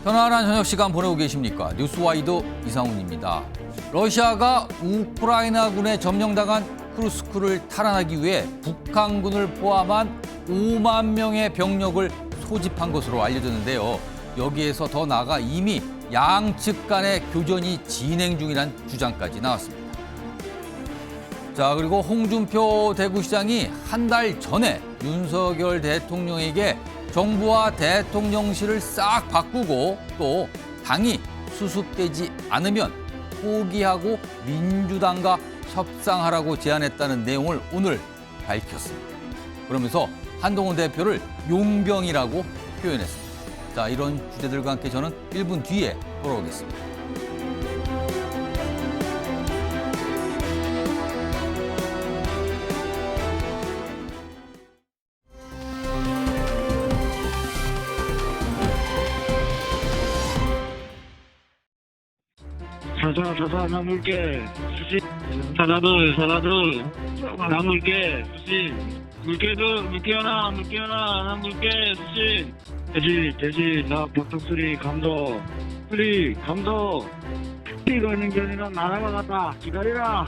편안한 저녁 시간 보내고 계십니까? 뉴스와이드 이상훈입니다. 러시아가 우크라이나군에 점령당한 쿠르스크를 탈환하기 위해 북한군을 포함한 5만 명의 병력을 소집한 것으로 알려졌는데요. 여기에서 더 나아가 이미 양측 간의 교전이 진행 중이라는 주장까지 나왔습니다. 자, 그리고 홍준표 대구시장이 한 달 전에 윤석열 대통령에게 정부와 대통령실을 싹 바꾸고 또 당이 수습되지 않으면 포기하고 민주당과 협상하라고 제안했다는 내용을 오늘 밝혔습니다. 그러면서 한동훈 대표를 용병이라고 표현했습니다. 자, 이런 주제들과 함께 저는 1분 뒤에 돌아오겠습니다. 자자 나물게 수신 사자들 나물게 수신 물개 하나 나물게 수신 돼지 나 박덕수리 감독 수리 감독 이거 있는 게 아니라 나라가 갔다 기다리라.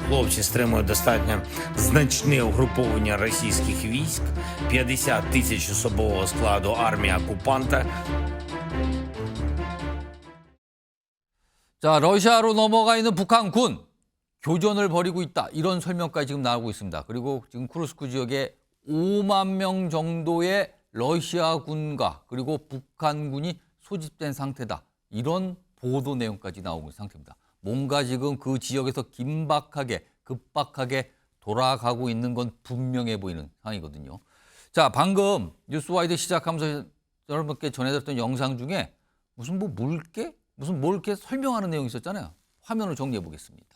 Хлопці стримують достатньо значне угруповання російських військ, 50 тисяч особового складу армії окупанта. 자, 러시아로 넘어가 있는 북한군 교전을 벌이고 있다. 이런 설명까지 지금 나오고 있습니다. 그리고 지금 쿠르스크 지역에 5만 명 정도의 러시아군과 그리고 북한군이 소집된 상태다. 이런 보도 내용까지 나오고 있는 상태입니다. 뭔가 지금 그 지역에서 급박하게 돌아가고 있는 건 분명해 보이는 상황이거든요. 자, 방금 뉴스와이드 시작하면서 여러분께 전해드렸던 영상 중에 무슨 뭘 이렇게 설명하는 내용이 있었잖아요. 화면을 정리해 보겠습니다.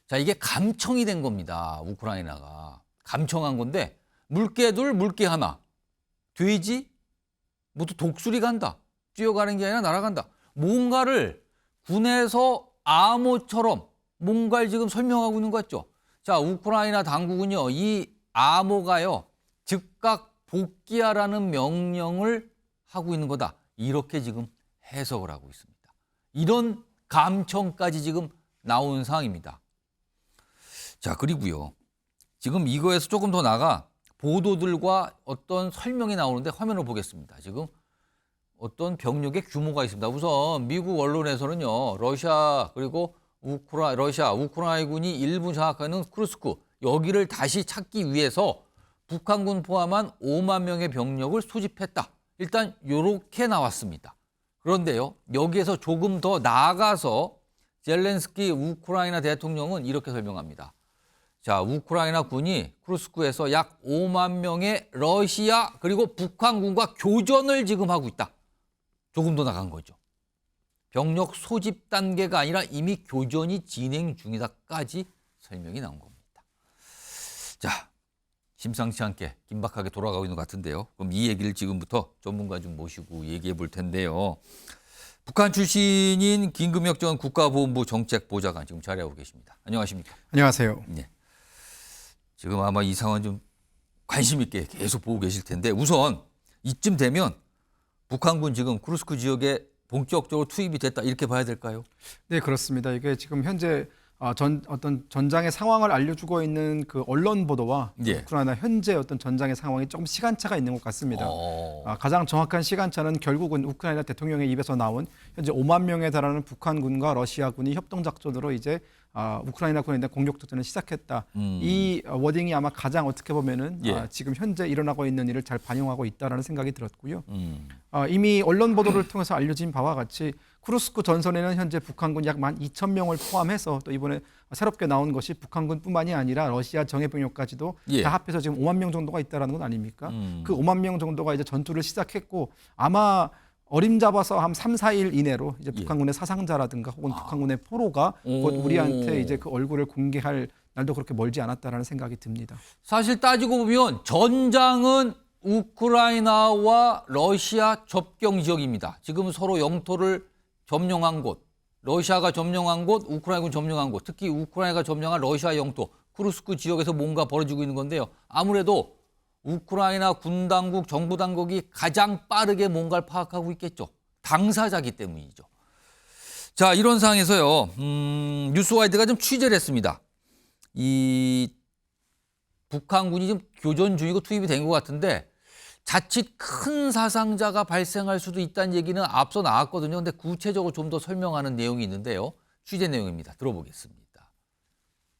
자, 이게 감청이 된 겁니다. 우크라이나가. 감청한 건데 물개 둘, 물개 하나. 돼지 모두 독수리 간다. 뛰어가는 게 아니라 날아간다. 뭔가를 군에서 암호처럼 뭔가를 지금 설명하고 있는 것 같죠. 자, 우크라이나 당국은요, 이 암호가요, 즉각 복귀하라는 명령을 하고 있는 거다. 이렇게 지금 해석을 하고 있습니다. 이런 감청까지 지금 나온 상황입니다. 자, 그리고요, 지금 이거에서 조금 더 나가 보도들과 어떤 설명이 나오는데 화면을 보겠습니다. 지금 어떤 병력의 규모가 있습니다. 우선 미국 언론에서는요, 러시아 그리고 우크라이나군이 일부 장악하는 쿠르스크 여기를 다시 찾기 위해서 북한군 포함한 5만 명의 병력을 소집했다. 일단 이렇게 나왔습니다. 그런데요, 여기에서 조금 더 나아가서 젤렌스키 우크라이나 대통령은 이렇게 설명합니다. 자, 우크라이나 군이 쿠르스크에서 약 5만 명의 러시아 그리고 북한군과 교전을 지금 하고 있다. 조금 더 나간 거죠. 병력 소집 단계가 아니라 이미 교전이 진행 중이다까지 설명이 나온 겁니다. 자, 심상치 않게 긴박하게 돌아가고 있는 것 같은데요. 그럼 이 얘기를 지금부터 전문가 좀 모시고 얘기해 볼 텐데요. 북한 출신인 김금혁 전 국가보훈부 정책보좌관 지금 자리하고 계십니다. 안녕하십니까? 안녕하세요. 네. 지금 아마 이 상황 좀 관심 있게 계속 보고 계실 텐데 우선 이쯤 되면 북한군 지금 쿠르스크 지역에 본격적으로 투입이 됐다 이렇게 봐야 될까요? 네, 그렇습니다. 이게 지금 현재 어떤 전장의 상황을 알려주고 있는 그 언론 보도와 예. 우크라이나 현재 어떤 전장의 상황이 조금 시간차가 있는 것 같습니다. 가장 정확한 시간차는 결국은 우크라이나 대통령의 입에서 나온 현재 5만 명에 달하는 북한군과 러시아군이 협동작전으로 이제 우크라이나군에 대한 공격작전을 시작했다. 이 워딩이 아마 가장 어떻게 보면은 예. 지금 현재 일어나고 있는 일을 잘 반영하고 있다라는 생각이 들었고요. 이미 언론 보도를 통해서 알려진 바와 같이 쿠르스크 전선에는 현재 북한군 약 12,000명을 포함해서 또 이번에 새롭게 나온 것이 북한군뿐만이 아니라 러시아 정예병력까지도 예. 다 합해서 지금 5만 명 정도가 있다라는 건 아닙니까? 그 5만 명 정도가 이제 전투를 시작했고 아마 어림잡아서 한 3, 4일 이내로 이제 북한군의 사상자라든가 혹은 북한군의 포로가 곧 우리한테 이제 그 얼굴을 공개할 날도 그렇게 멀지 않았다라는 생각이 듭니다. 사실 따지고 보면 전장은 우크라이나와 러시아 접경 지역입니다. 지금 서로 영토를 점령한 곳, 러시아가 점령한 곳, 우크라이나가 점령한 곳, 특히 우크라이나가 점령한 러시아 영토, 쿠르스크 지역에서 뭔가 벌어지고 있는 건데요. 아무래도 우크라이나 군 당국, 정부 당국이 가장 빠르게 뭔가를 파악하고 있겠죠. 당사자기 때문이죠. 자, 이런 상황에서요. 뉴스와이드가 좀 취재를 했습니다. 이 북한군이 지금 교전 중이고 투입이 된 것 같은데 자칫 큰 사상자가 발생할 수도 있다는 얘기는 앞서 나왔거든요. 근데 구체적으로 좀 더 설명하는 내용이 있는데요. 취재 내용입니다. 들어보겠습니다.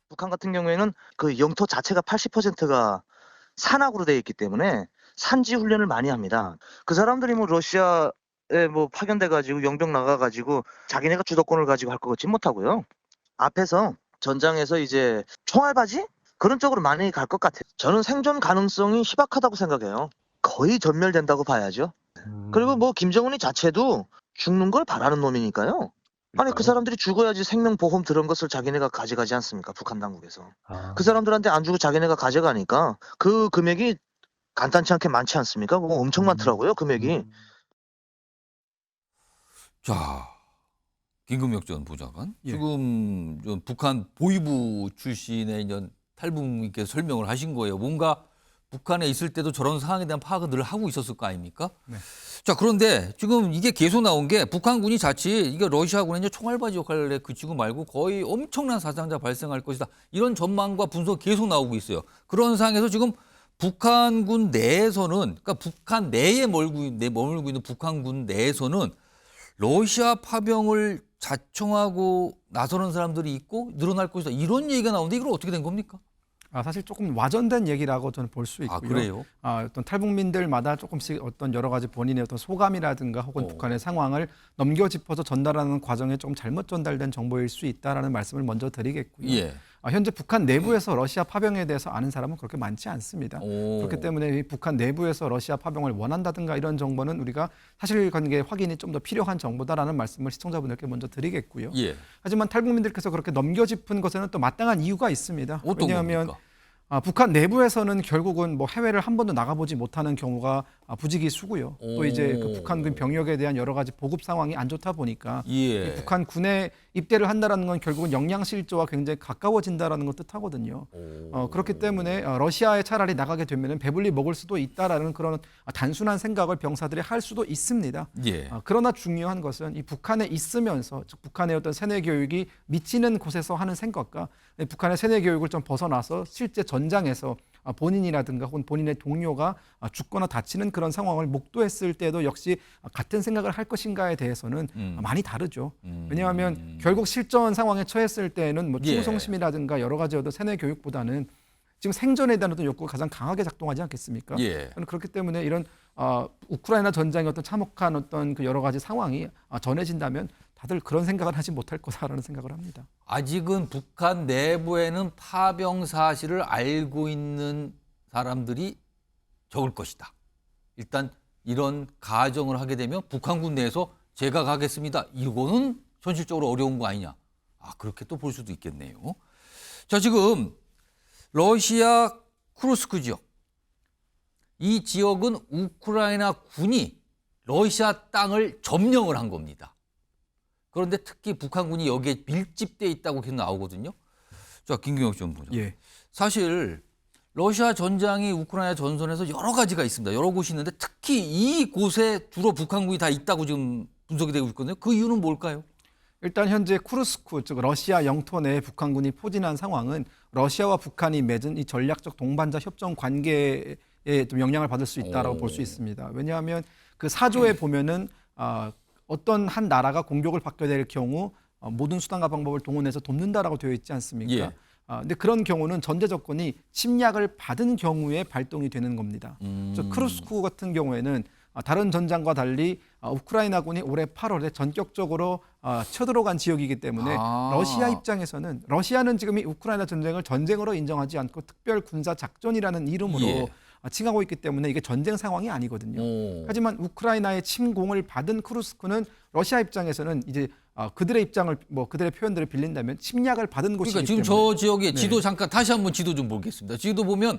북한 같은 경우에는 그 영토 자체가 80%가 산악으로 되어 있기 때문에 산지 훈련을 많이 합니다. 그 사람들이 뭐 러시아에 뭐 파견돼 가지고 영병 나가 가지고 자기네가 주도권을 가지고 할 것 같지 못하고요. 앞에서 전장에서 이제 총알바지 그런 쪽으로 많이 갈 것 같아요. 저는 생존 가능성이 희박하다고 생각해요. 거의 전멸된다고 봐야죠. 그리고 뭐 김정은이 자체도 죽는 걸 바라는 놈이니까요. 아니 그 사람들이 죽어야지 생명보험 들은 것을 자기네가 가져가지 않습니까? 북한 당국에서. 그 사람들한테 안 주고 자기네가 가져가니까 그 금액이 간단치 않게 많지 않습니까? 그거 엄청 많더라고요, 금액이. 자, 김금혁 전 보좌관. 예. 지금 좀 북한 보위부 출신의 이제 탈북민께서 설명을 하신 거예요. 뭔가 북한에 있을 때도 저런 상황에 대한 파악을 늘 하고 있었을 거 아닙니까? 네. 자, 그런데 지금 이게 계속 나온 게 북한군이 자칫 이게 러시아군의 이제 총알바지 역할에 그치고 말고 거의 엄청난 사상자 발생할 것이다. 이런 전망과 분석이 계속 나오고 있어요. 그런 상황에서 지금 북한군 내에서는, 그러니까 북한 내에 머물고 있는 북한군 내에서는 러시아 파병을 자청하고 나서는 사람들이 있고 늘어날 것이다. 이런 얘기가 나오는데 이걸 어떻게 된 겁니까? 사실 조금 와전된 얘기라고 저는 볼 수 있고요. 아, 그래요? 어떤 탈북민들마다 조금씩 어떤 여러 가지 본인의 어떤 소감이라든가 혹은 북한의 상황을 넘겨짚어서 전달하는 과정에 조금 잘못 전달된 정보일 수 있다라는 말씀을 먼저 드리겠고요. 예. 현재 북한 내부에서 러시아 파병에 대해서 아는 사람은 그렇게 많지 않습니다. 그렇기 때문에 이 북한 내부에서 러시아 파병을 원한다든가 이런 정보는 우리가 사실관계 확인이 좀 더 필요한 정보다라는 말씀을 시청자분들께 먼저 드리겠고요. 예. 하지만 탈북민들께서 그렇게 넘겨짚은 것에는 또 마땅한 이유가 있습니다. 어떤 왜냐하면 겁니까? 북한 내부에서는 결국은 뭐 해외를 한 번도 나가보지 못하는 경우가 부지기수고요. 또 이제 그 북한군 병력에 대한 여러 가지 보급 상황이 안 좋다 보니까 예. 이 북한 군에 입대를 한다라는 건 결국은 영양실조와 굉장히 가까워진다라는 걸 뜻하거든요. 그렇기 때문에 러시아에 차라리 나가게 되면은 배불리 먹을 수도 있다라는 그런 단순한 생각을 병사들이 할 수도 있습니다. 예. 그러나 중요한 것은 이 북한에 있으면서 즉 북한의 어떤 세뇌 교육이 미치는 곳에서 하는 생각과 북한의 세뇌 교육을 좀 벗어나서 실제 전장에서 본인이라든가 혹은 본인의 동료가 죽거나 다치는 그런 상황을 목도했을 때도 역시 같은 생각을 할 것인가에 대해서는 많이 다르죠. 왜냐하면 결국 실전 상황에 처했을 때는 뭐 추구성심이라든가 여러 가지 어떤 세뇌 교육보다는 지금 생존에 대한 어떤 욕구가 가장 강하게 작동하지 않겠습니까? 예. 저는 그렇기 때문에 이런 우크라이나 전장의 어떤 참혹한 어떤 그 여러 가지 상황이 전해진다면 다들 그런 생각을 하지 못할 거다라는 생각을 합니다. 아직은 북한 내부에는 파병 사실을 알고 있는 사람들이 적을 것이다. 일단 이런 가정을 하게 되면 북한군 내에서 제가 가겠습니다. 이거는 현실적으로 어려운 거 아니냐. 그렇게 또 볼 수도 있겠네요. 자, 지금 러시아 쿠르스크 지역. 이 지역은 우크라이나 군이 러시아 땅을 점령을 한 겁니다. 그런데 특히 북한군이 여기에 밀집돼 있다고 계속 나오거든요. 자, 김경혁 좀 보죠. 예. 사실 러시아 전장이 우크라이나 전선에서 여러 가지가 있습니다. 여러 곳이 있는데 특히 이곳에 주로 북한군이 다 있다고 지금 분석이 되고 있거든요. 그 이유는 뭘까요? 일단 현재 쿠르스크 즉 러시아 영토 내에 북한군이 포진한 상황은 러시아와 북한이 맺은 이 전략적 동반자 협정 관계에 좀 영향을 받을 수 있다라고 볼 수 있습니다. 왜냐하면 그 사조에 보면은 어떤 한 나라가 공격을 받게 될 경우 모든 수단과 방법을 동원해서 돕는다라고 되어 있지 않습니까? 예. 근데 그런 경우는 전제 조건이 침략을 받은 경우에 발동이 되는 겁니다. 크루스크 같은 경우에는 다른 전장과 달리 우크라이나군이 올해 8월에 전격적으로 쳐들어간 지역이기 때문에 러시아 입장에서는 러시아는 지금 이 우크라이나 전쟁을 전쟁으로 인정하지 않고 특별 군사 작전이라는 이름으로 칭하고 있기 때문에 이게 전쟁 상황이 아니거든요. 하지만 우크라이나의 침공을 받은 쿠르스크는 러시아 입장에서는 이제 그들의 입장을 그들의 표현들을 빌린다면 침략을 받은 곳이기 그러니까 지금 때문에 저 지역의 지도 잠깐 다시 한번 지도 좀 보겠습니다. 지도 보면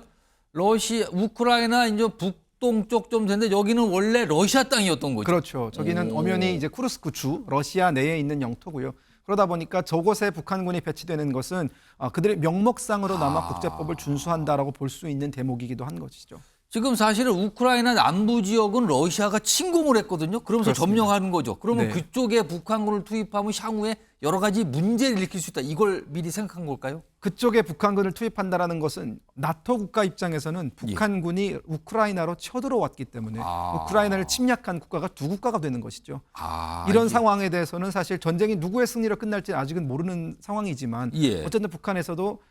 우크라이나 이제 북동쪽 좀 되는데 여기는 원래 러시아 땅이었던 거죠. 그렇죠. 저기는 엄연히 이제 쿠르스크 주 러시아 내에 있는 영토고요. 그러다 보니까 저곳에 북한군이 배치되는 것은 그들의 명목상으로나마 국제법을 준수한다라고 볼 수 있는 대목이기도 한 것이죠. 지금 사실은 우크라이나 남부 지역은 러시아가 침공을 했거든요. 그러면서 그렇습니다. 점령하는 거죠. 그러면 네. 그쪽에 북한군을 투입하면 향후에 여러 가지 문제를 일으킬 수 있다. 이걸 미리 생각한 걸까요? 그쪽에 북한군을 투입한다라는 것은 나토 국가 입장에서는 북한군이 우크라이나로 쳐들어왔기 때문에 아. 우크라이나를 침략한 국가가 두 국가가 되는 것이죠. 아, 이런 이게- 상황에 대해서는 사실 전쟁이 누구의 승리로 끝날지 아직은 모르는 상황이지만 예. 어쨌든 북한에서도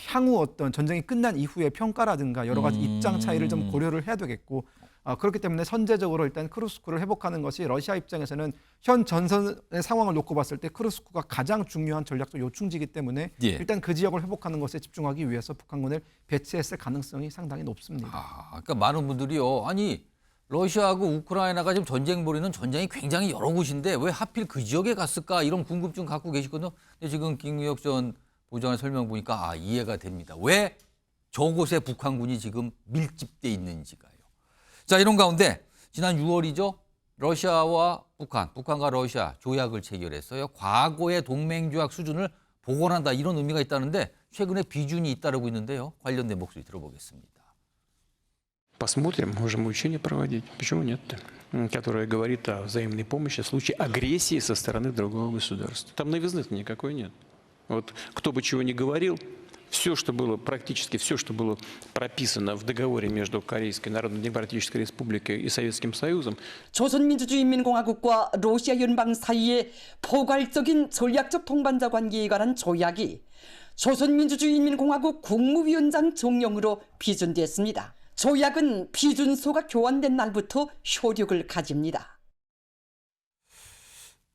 향후 어떤 전쟁이 끝난 이후의 평가라든가 여러 가지 입장 차이를 좀 고려를 해야 되겠고 그렇기 때문에 선제적으로 일단 크루스크를 회복하는 것이 러시아 입장에서는 현 전선의 상황을 놓고 봤을 때 크루스크가 가장 중요한 전략적 요충지이기 때문에 예. 일단 그 지역을 회복하는 것에 집중하기 위해서 북한군을 배치했을 가능성이 상당히 높습니다. 그러니까 많은 분들이요. 아니 러시아하고 우크라이나가 지금 전쟁 벌이는 전장이 굉장히 여러 곳인데 왜 하필 그 지역에 갔을까 이런 궁금증 갖고 계시거든요. 근데 지금 김우혁 전 보좌관 설명 보니까 이해가 됩니다. 왜 저곳에 북한군이 지금 밀집돼 있는지가요. 자, 이런 가운데 지난 6월이죠. 러시아와 북한과 러시아 조약을 체결했어요. 과거의 동맹 조약 수준을 복원한다 이런 의미가 있다는데 최근에 비준이 잇따르고 있는데요. 관련된 목소리 들어보겠습니다. Посмотрим, можем учения проводить. Почему нет-то? Которое говорит о взаимной помощи в случае агрессии со стороны другого государства. Там новизны-то никакой нет. Вот кто бы чего ни говорил, все, что было, практически все, что было прописано в договоре между Корейской Народно-Демократической Республикой и Советским Союзом, 조선민주주의인민공화국과 러시아 연방 사이의 포괄적인 전략적 동반자 관계에 관한 조약이 조선민주주의인민공화국 국무위원장 정령으로 비준됐습니다. 조약은 비준서가 교환된 날부터 효력을 가집니다.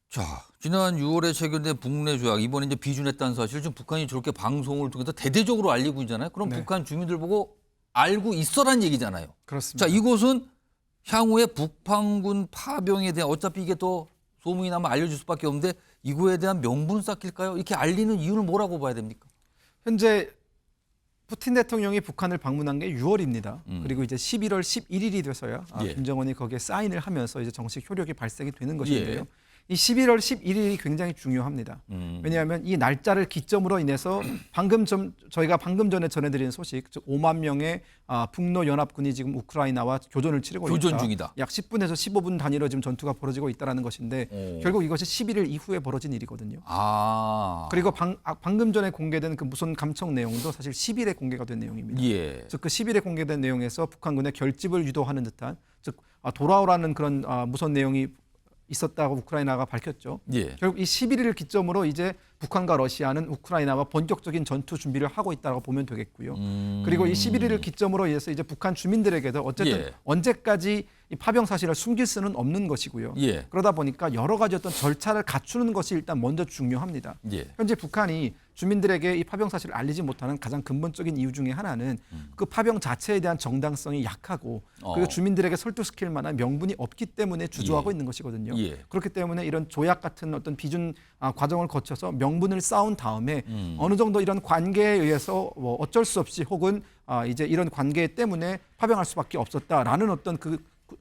자, 지난 6월에 체결된 북내 조약 이번에 이제 비준했다는 사실을 지금 북한이 저렇게 방송을 통해서 대대적으로 알리고 있잖아요. 그럼 네. 북한 주민들 보고 알고 있어란 얘기잖아요. 그렇습니다. 자, 이곳은 향후에 북한군 파병에 대한 어차피 이게 또 소문이 나면 알려줄 수밖에 없는데 이거에 대한 명분 쌓길까요? 이렇게 알리는 이유는 뭐라고 봐야 됩니까? 현재 푸틴 대통령이 북한을 방문한 게 6월입니다. 그리고 이제 11월 11일이 돼서야 예. 김정은이 거기에 사인을 하면서 이제 정식 효력이 발생이 되는 것인데요. 예. 이 11월 11일이 굉장히 중요합니다. 왜냐하면 이 날짜를 기점으로 인해서 저희가 방금 전에 전해드린 소식, 즉 5만 명의 북러 연합군이 지금 우크라이나와 교전을 치르고 교전 있다. 중이다. 약 10분에서 15분 단위로 지금 전투가 벌어지고 있다는 것인데 결국 이것이 11일 이후에 벌어진 일이거든요. 그리고 방금 전에 공개된 그 무선 감청 내용도 사실 10일에 공개가 된 내용입니다. 예. 즉 그 10일에 공개된 내용에서 북한군의 결집을 유도하는 듯한 즉 돌아오라는 그런 무선 내용이 있었다고 우크라이나가 밝혔죠. 예. 결국 이 11일을 기점으로 이제 북한과 러시아는 우크라이나와 본격적인 전투 준비를 하고 있다고 보면 되겠고요. 그리고 이 11일을 기점으로 해서 이제 북한 주민들에게도 어쨌든 예. 언제까지 이 파병 사실을 숨길 수는 없는 것이고요. 예. 그러다 보니까 여러 가지 어떤 절차를 갖추는 것이 일단 먼저 중요합니다. 예. 현재 북한이 주민들에게 이 파병 사실을 알리지 못하는 가장 근본적인 이유 중에 하나는 그 파병 자체에 대한 정당성이 약하고 그리고 주민들에게 설득시킬 만한 명분이 없기 때문에 주저하고 예. 있는 것이거든요. 예. 그렇기 때문에 이런 조약 같은 어떤 비준 과정을 거쳐서 명분을 쌓은 다음에 어느 정도 이런 관계에 의해서 뭐 어쩔 수 없이 혹은 이제 이런 관계 때문에 파병할 수밖에 없었다라는 어떤 그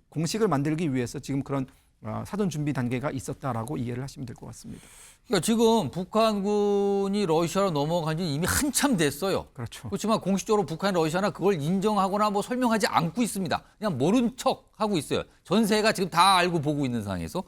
공식을 만들기 위해서 지금 그런 사전 준비 단계가 있었다라고 이해를 하시면 될 것 같습니다. 그러니까 지금 북한군이 러시아로 넘어간 지 이미 한참 됐어요. 그렇죠. 그렇지만 공식적으로 북한, 러시아나 그걸 인정하거나 뭐 설명하지 않고 있습니다. 그냥 모른 척 하고 있어요. 전 세계가 지금 다 알고 보고 있는 상황에서.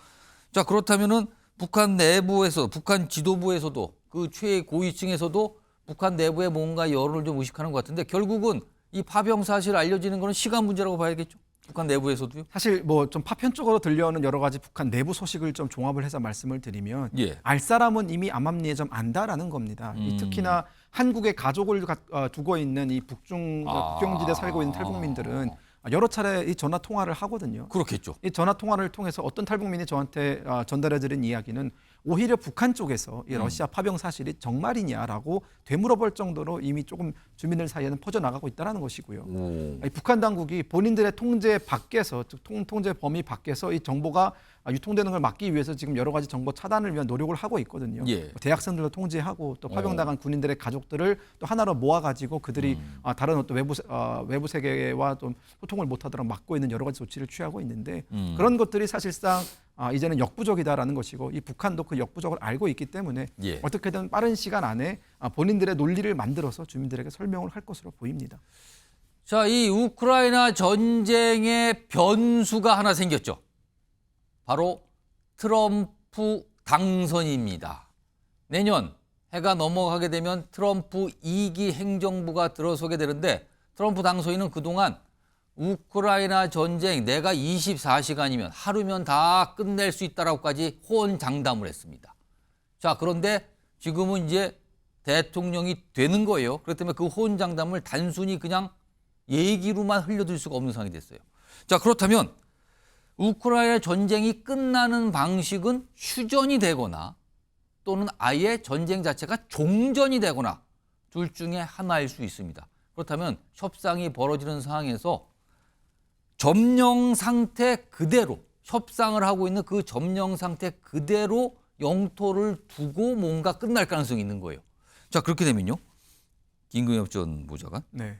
자, 그렇다면은 북한 내부에서, 북한 지도부에서도 그 최고위층에서도 북한 내부에 뭔가 여론을 좀 의식하는 것 같은데 결국은 이 파병 사실 알려지는 거는 시간 문제라고 봐야겠죠. 북한 내부에서도요. 사실 뭐 좀 파편적으로 들려오는 여러 가지 북한 내부 소식을 좀 종합을 해서 말씀을 드리면 예. 알 사람은 이미 암암리에 좀 안다라는 겁니다. 이 특히나 한국에 가족을 두고 있는 이 국경지대 살고 있는 탈북민들은 여러 차례 이 전화 통화를 하거든요. 그렇겠죠. 이 전화 통화를 통해서 어떤 탈북민이 저한테 전달해드린 이야기는 오히려 북한 쪽에서 이 러시아 파병 사실이 정말이냐라고 되물어볼 정도로 이미 조금 주민들 사이에는 퍼져나가고 있다는 것이고요. 이 북한 당국이 본인들의 통제 밖에서 즉 통제 범위 밖에서 이 정보가 유통되는 걸 막기 위해서 지금 여러 가지 정보 차단을 위한 노력을 하고 있거든요. 예. 대학생들도 통제하고 또 파병 나간 군인들의 가족들을 또 하나로 모아가지고 그들이 다른 어떤 외부 세계와 좀 소통을 못하도록 막고 있는 여러 가지 조치를 취하고 있는데 그런 것들이 사실상 이제는 역부족이다라는 것이고 이 북한도 그 역부족을 알고 있기 때문에 예. 어떻게든 빠른 시간 안에 본인들의 논리를 만들어서 주민들에게 설명을 할 것으로 보입니다. 자, 이 우크라이나 전쟁의 변수가 하나 생겼죠. 바로 트럼프 당선입니다. 내년 해가 넘어가게 되면 트럼프 2기 행정부가 들어서게 되는데 트럼프 당선인은 그동안 우크라이나 전쟁 내가 24시간이면 하루면 다 끝낼 수 있다라고까지 호언장담을 했습니다. 자, 그런데 지금은 이제 대통령이 되는 거예요. 그렇기 때문에 그 호언장담을 단순히 그냥 얘기로만 흘려둘 수가 없는 상황이 됐어요. 자, 그렇다면 우크라이나 전쟁이 끝나는 방식은 휴전이 되거나 또는 아예 전쟁 자체가 종전이 되거나 둘 중에 하나일 수 있습니다. 그렇다면 협상이 벌어지는 상황에서 점령 상태 그대로 협상을 하고 있는 그 점령 상태 그대로 영토를 두고 뭔가 끝날 가능성이 있는 거예요. 자, 그렇게 되면요. 김근엽 전 보좌관. 네.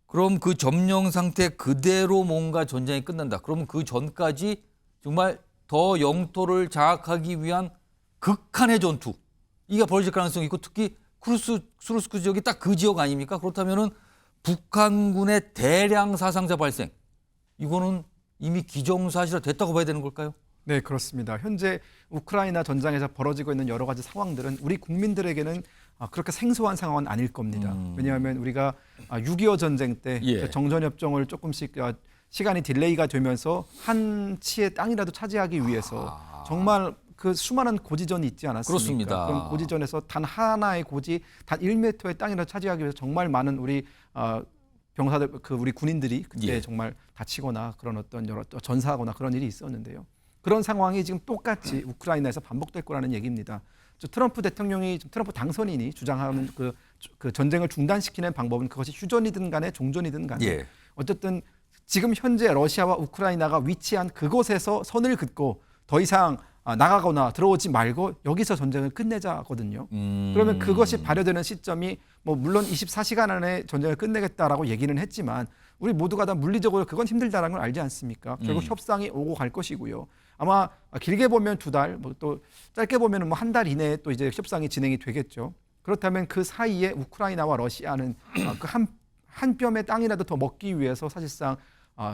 그럼 그 점령 상태 그대로 뭔가 전쟁이 끝난다. 그러면 그 전까지 정말 더 영토를 장악하기 위한 극한의 전투. 이게 벌어질 가능성이 있고 특히 쿠르스크 지역이 딱 그 지역 아닙니까? 그렇다면은 북한군의 대량 사상자 발생. 이거는 이미 기정사실화 됐다고 봐야 되는 걸까요? 네, 그렇습니다. 현재 우크라이나 전장에서 벌어지고 있는 여러 가지 상황들은 우리 국민들에게는 그렇게 생소한 상황은 아닐 겁니다. 왜냐하면 우리가 6.25 전쟁 때 예. 정전협정을 조금씩 시간이 딜레이가 되면서 한 치의 땅이라도 차지하기 위해서 정말 그 수많은 고지전이 있지 않았습니까? 그렇습니다. 그럼 고지전에서 단 하나의 고지, 단 1m의 땅이라도 차지하기 위해서 정말 많은 우리 병사들, 우리 군인들이 그때 예. 정말 다치거나 그런 어떤 여러 전사하거나 그런 일이 있었는데요. 그런 상황이 지금 똑같이 우크라이나에서 반복될 거라는 얘기입니다. 트럼프 대통령이, 트럼프 당선인이 주장하는 그 전쟁을 중단시키는 방법은 그것이 휴전이든 간에 종전이든 간에 예. 어쨌든 지금 현재 러시아와 우크라이나가 위치한 그곳에서 선을 긋고 더 이상 나가거나 들어오지 말고 여기서 전쟁을 끝내자거든요. 그러면 그것이 발효되는 시점이 뭐 물론 24시간 안에 전쟁을 끝내겠다라고 얘기는 했지만 우리 모두가 다 물리적으로 그건 힘들다라는 걸 알지 않습니까? 결국 협상이 오고 갈 것이고요. 아마 길게 보면 2달, 뭐 또 짧게 보면 뭐 한 달 이내에 또 이제 협상이 진행이 되겠죠. 그렇다면 그 사이에 우크라이나와 러시아는 그 한 뼘의 땅이라도 더 먹기 위해서 사실상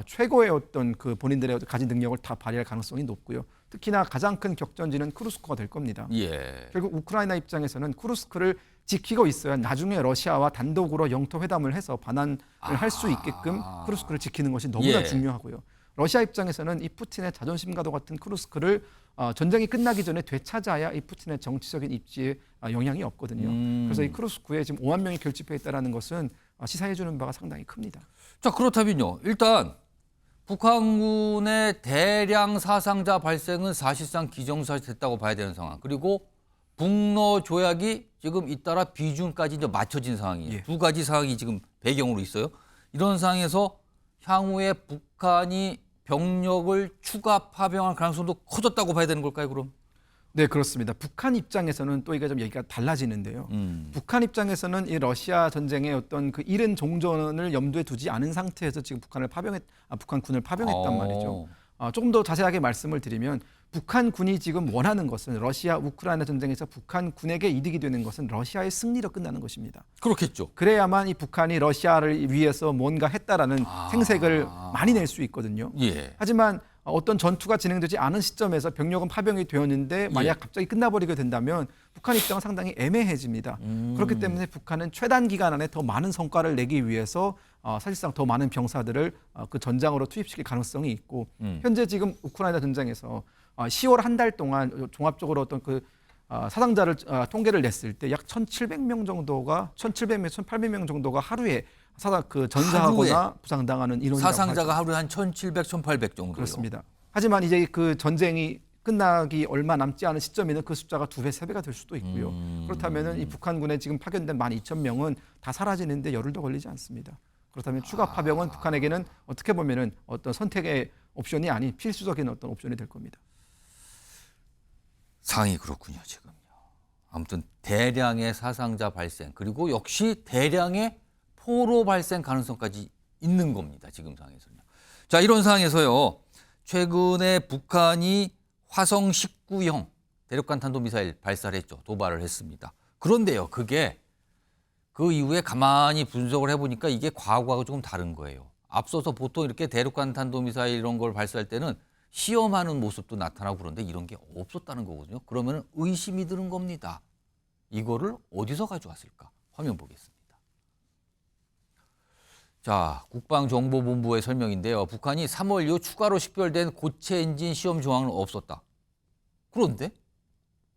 최고의 어떤 그 본인들의 가진 능력을 다 발휘할 가능성이 높고요. 특히나 가장 큰 격전지는 쿠르스크가 될 겁니다. 예. 결국 우크라이나 입장에서는 쿠르스크를 지키고 있어야 나중에 러시아와 단독으로 영토 회담을 해서 반환을 할 수 있게끔 쿠르스크를 지키는 것이 너무나 예. 중요하고요. 러시아 입장에서는 이 푸틴의 자존심과도 같은 쿠르스크를 전쟁이 끝나기 전에 되찾아야 이 푸틴의 정치적인 입지에 영향이 없거든요. 그래서 이 쿠르스크에 지금 5만 명이 결집해 있다는 것은 시사해 주는 바가 상당히 큽니다. 자, 그렇다면요. 일단 북한군의 대량 사상자 발생은 사실상 기정사실 됐다고 봐야 되는 상황. 그리고 북러 조약이 지금 잇따라 비준까지 이제 맞춰진 상황이에요. 예. 두 가지 상황이 지금 배경으로 있어요. 이런 상황에서 향후에 북한이 병력을 추가 파병할 가능성도 커졌다고 봐야 되는 걸까요, 그럼? 네, 그렇습니다. 북한 입장에서는 또 이게 좀 얘기가 달라지는데요. 북한 입장에서는 이 러시아 전쟁의 어떤 그 이른 종전을 염두에 두지 않은 상태에서 지금 북한군을 파병했단 말이죠. 조금 더 자세하게 말씀을 드리면 북한군이 지금 원하는 것은 러시아 우크라이나 전쟁에서 북한군에게 이득이 되는 것은 러시아의 승리로 끝나는 것입니다. 그렇겠죠. 그래야만 이 북한이 러시아를 위해서 뭔가 했다라는 생색을 많이 낼 수 있거든요. 예. 하지만 어떤 전투가 진행되지 않은 시점에서 병력은 파병이 되었는데 만약 갑자기 끝나버리게 된다면 북한 입장은 상당히 애매해집니다. 그렇기 때문에 북한은 최단 기간 안에 더 많은 성과를 내기 위해서 사실상 더 많은 병사들을 그 전장으로 투입시킬 가능성이 있고 현재 지금 우크라이나 전장에서 10월 한 달 동안 종합적으로 어떤 그 사상자를 통계를 냈을 때 약 1,700명 정도가 1,700명, 1,800명 정도가 하루에 전사하거나 부상당하는 인원이라고 사상자가 하루에 한 1,700, 1,800 정도요. 그렇습니다. 하지만 이제 그 전쟁이 끝나기 얼마 남지 않은 시점에는 그 숫자가 2배, 3배가 될 수도 있고요. 그렇다면은 이 북한군에 지금 파견된 12,000명은 다 사라지는데 열흘도 걸리지 않습니다. 그렇다면 추가 파병은 북한에게는 어떻게 보면은 어떤 선택의 옵션이 아닌 필수적인 어떤 옵션이 될 겁니다. 상황이 그렇군요, 지금요. 아무튼 대량의 사상자 발생 그리고 역시 대량의 포로 발생 가능성까지 있는 겁니다, 지금 상황에서는요. 자, 이런 상황에서요. 최근에 북한이 화성 19형 대륙간 탄도미사일 발사를 했죠. 도발을 했습니다. 그런데요, 그게 그 이후에 가만히 분석을 해보니까 이게 과거하고 조금 다른 거예요. 앞서서 보통 이렇게 대륙간 탄도미사일 이런 걸 발사할 때는 시험하는 모습도 나타나고 그런데 이런 게 없었다는 거거든요. 그러면 의심이 드는 겁니다. 이거를 어디서 가져왔을까? 화면 보겠습니다. 자, 국방정보본부의 설명인데요. 북한이 3월 이후 추가로 식별된 고체 엔진 시험 조항은 없었다. 그런데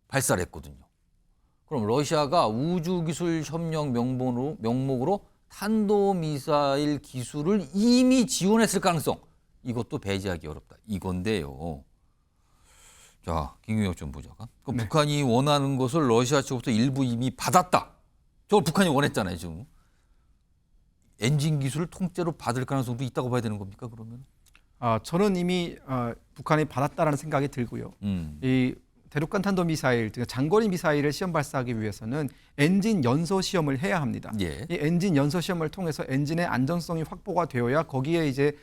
발사를 했거든요. 그럼 러시아가 우주기술협력 명목으로 탄도미사일 기술을 이미 지원했을 가능성, 이것도 배제하기 어렵다. 이건데요. 자, 김경엽 전 보좌관. 그럼 북한이 원하는 것을 러시아 측부터 일부 이미 받았다. 저걸 북한이 원했잖아요, 지금. 엔진 기술을 통째로 받을 가능성도 있다고 봐야 되는 겁니까, 그러면? 저는 이미 북한이 받았다라는 생각이 들고요. 이 대륙간 탄도미사일, 장거리 미사일을 시험 발사하기 위해서는 엔진 연소 시험을 해야 합니다. 예. 이 엔진 연소 시험을 통해서 엔진의 안전성이 확보가 되어야 거기에 이제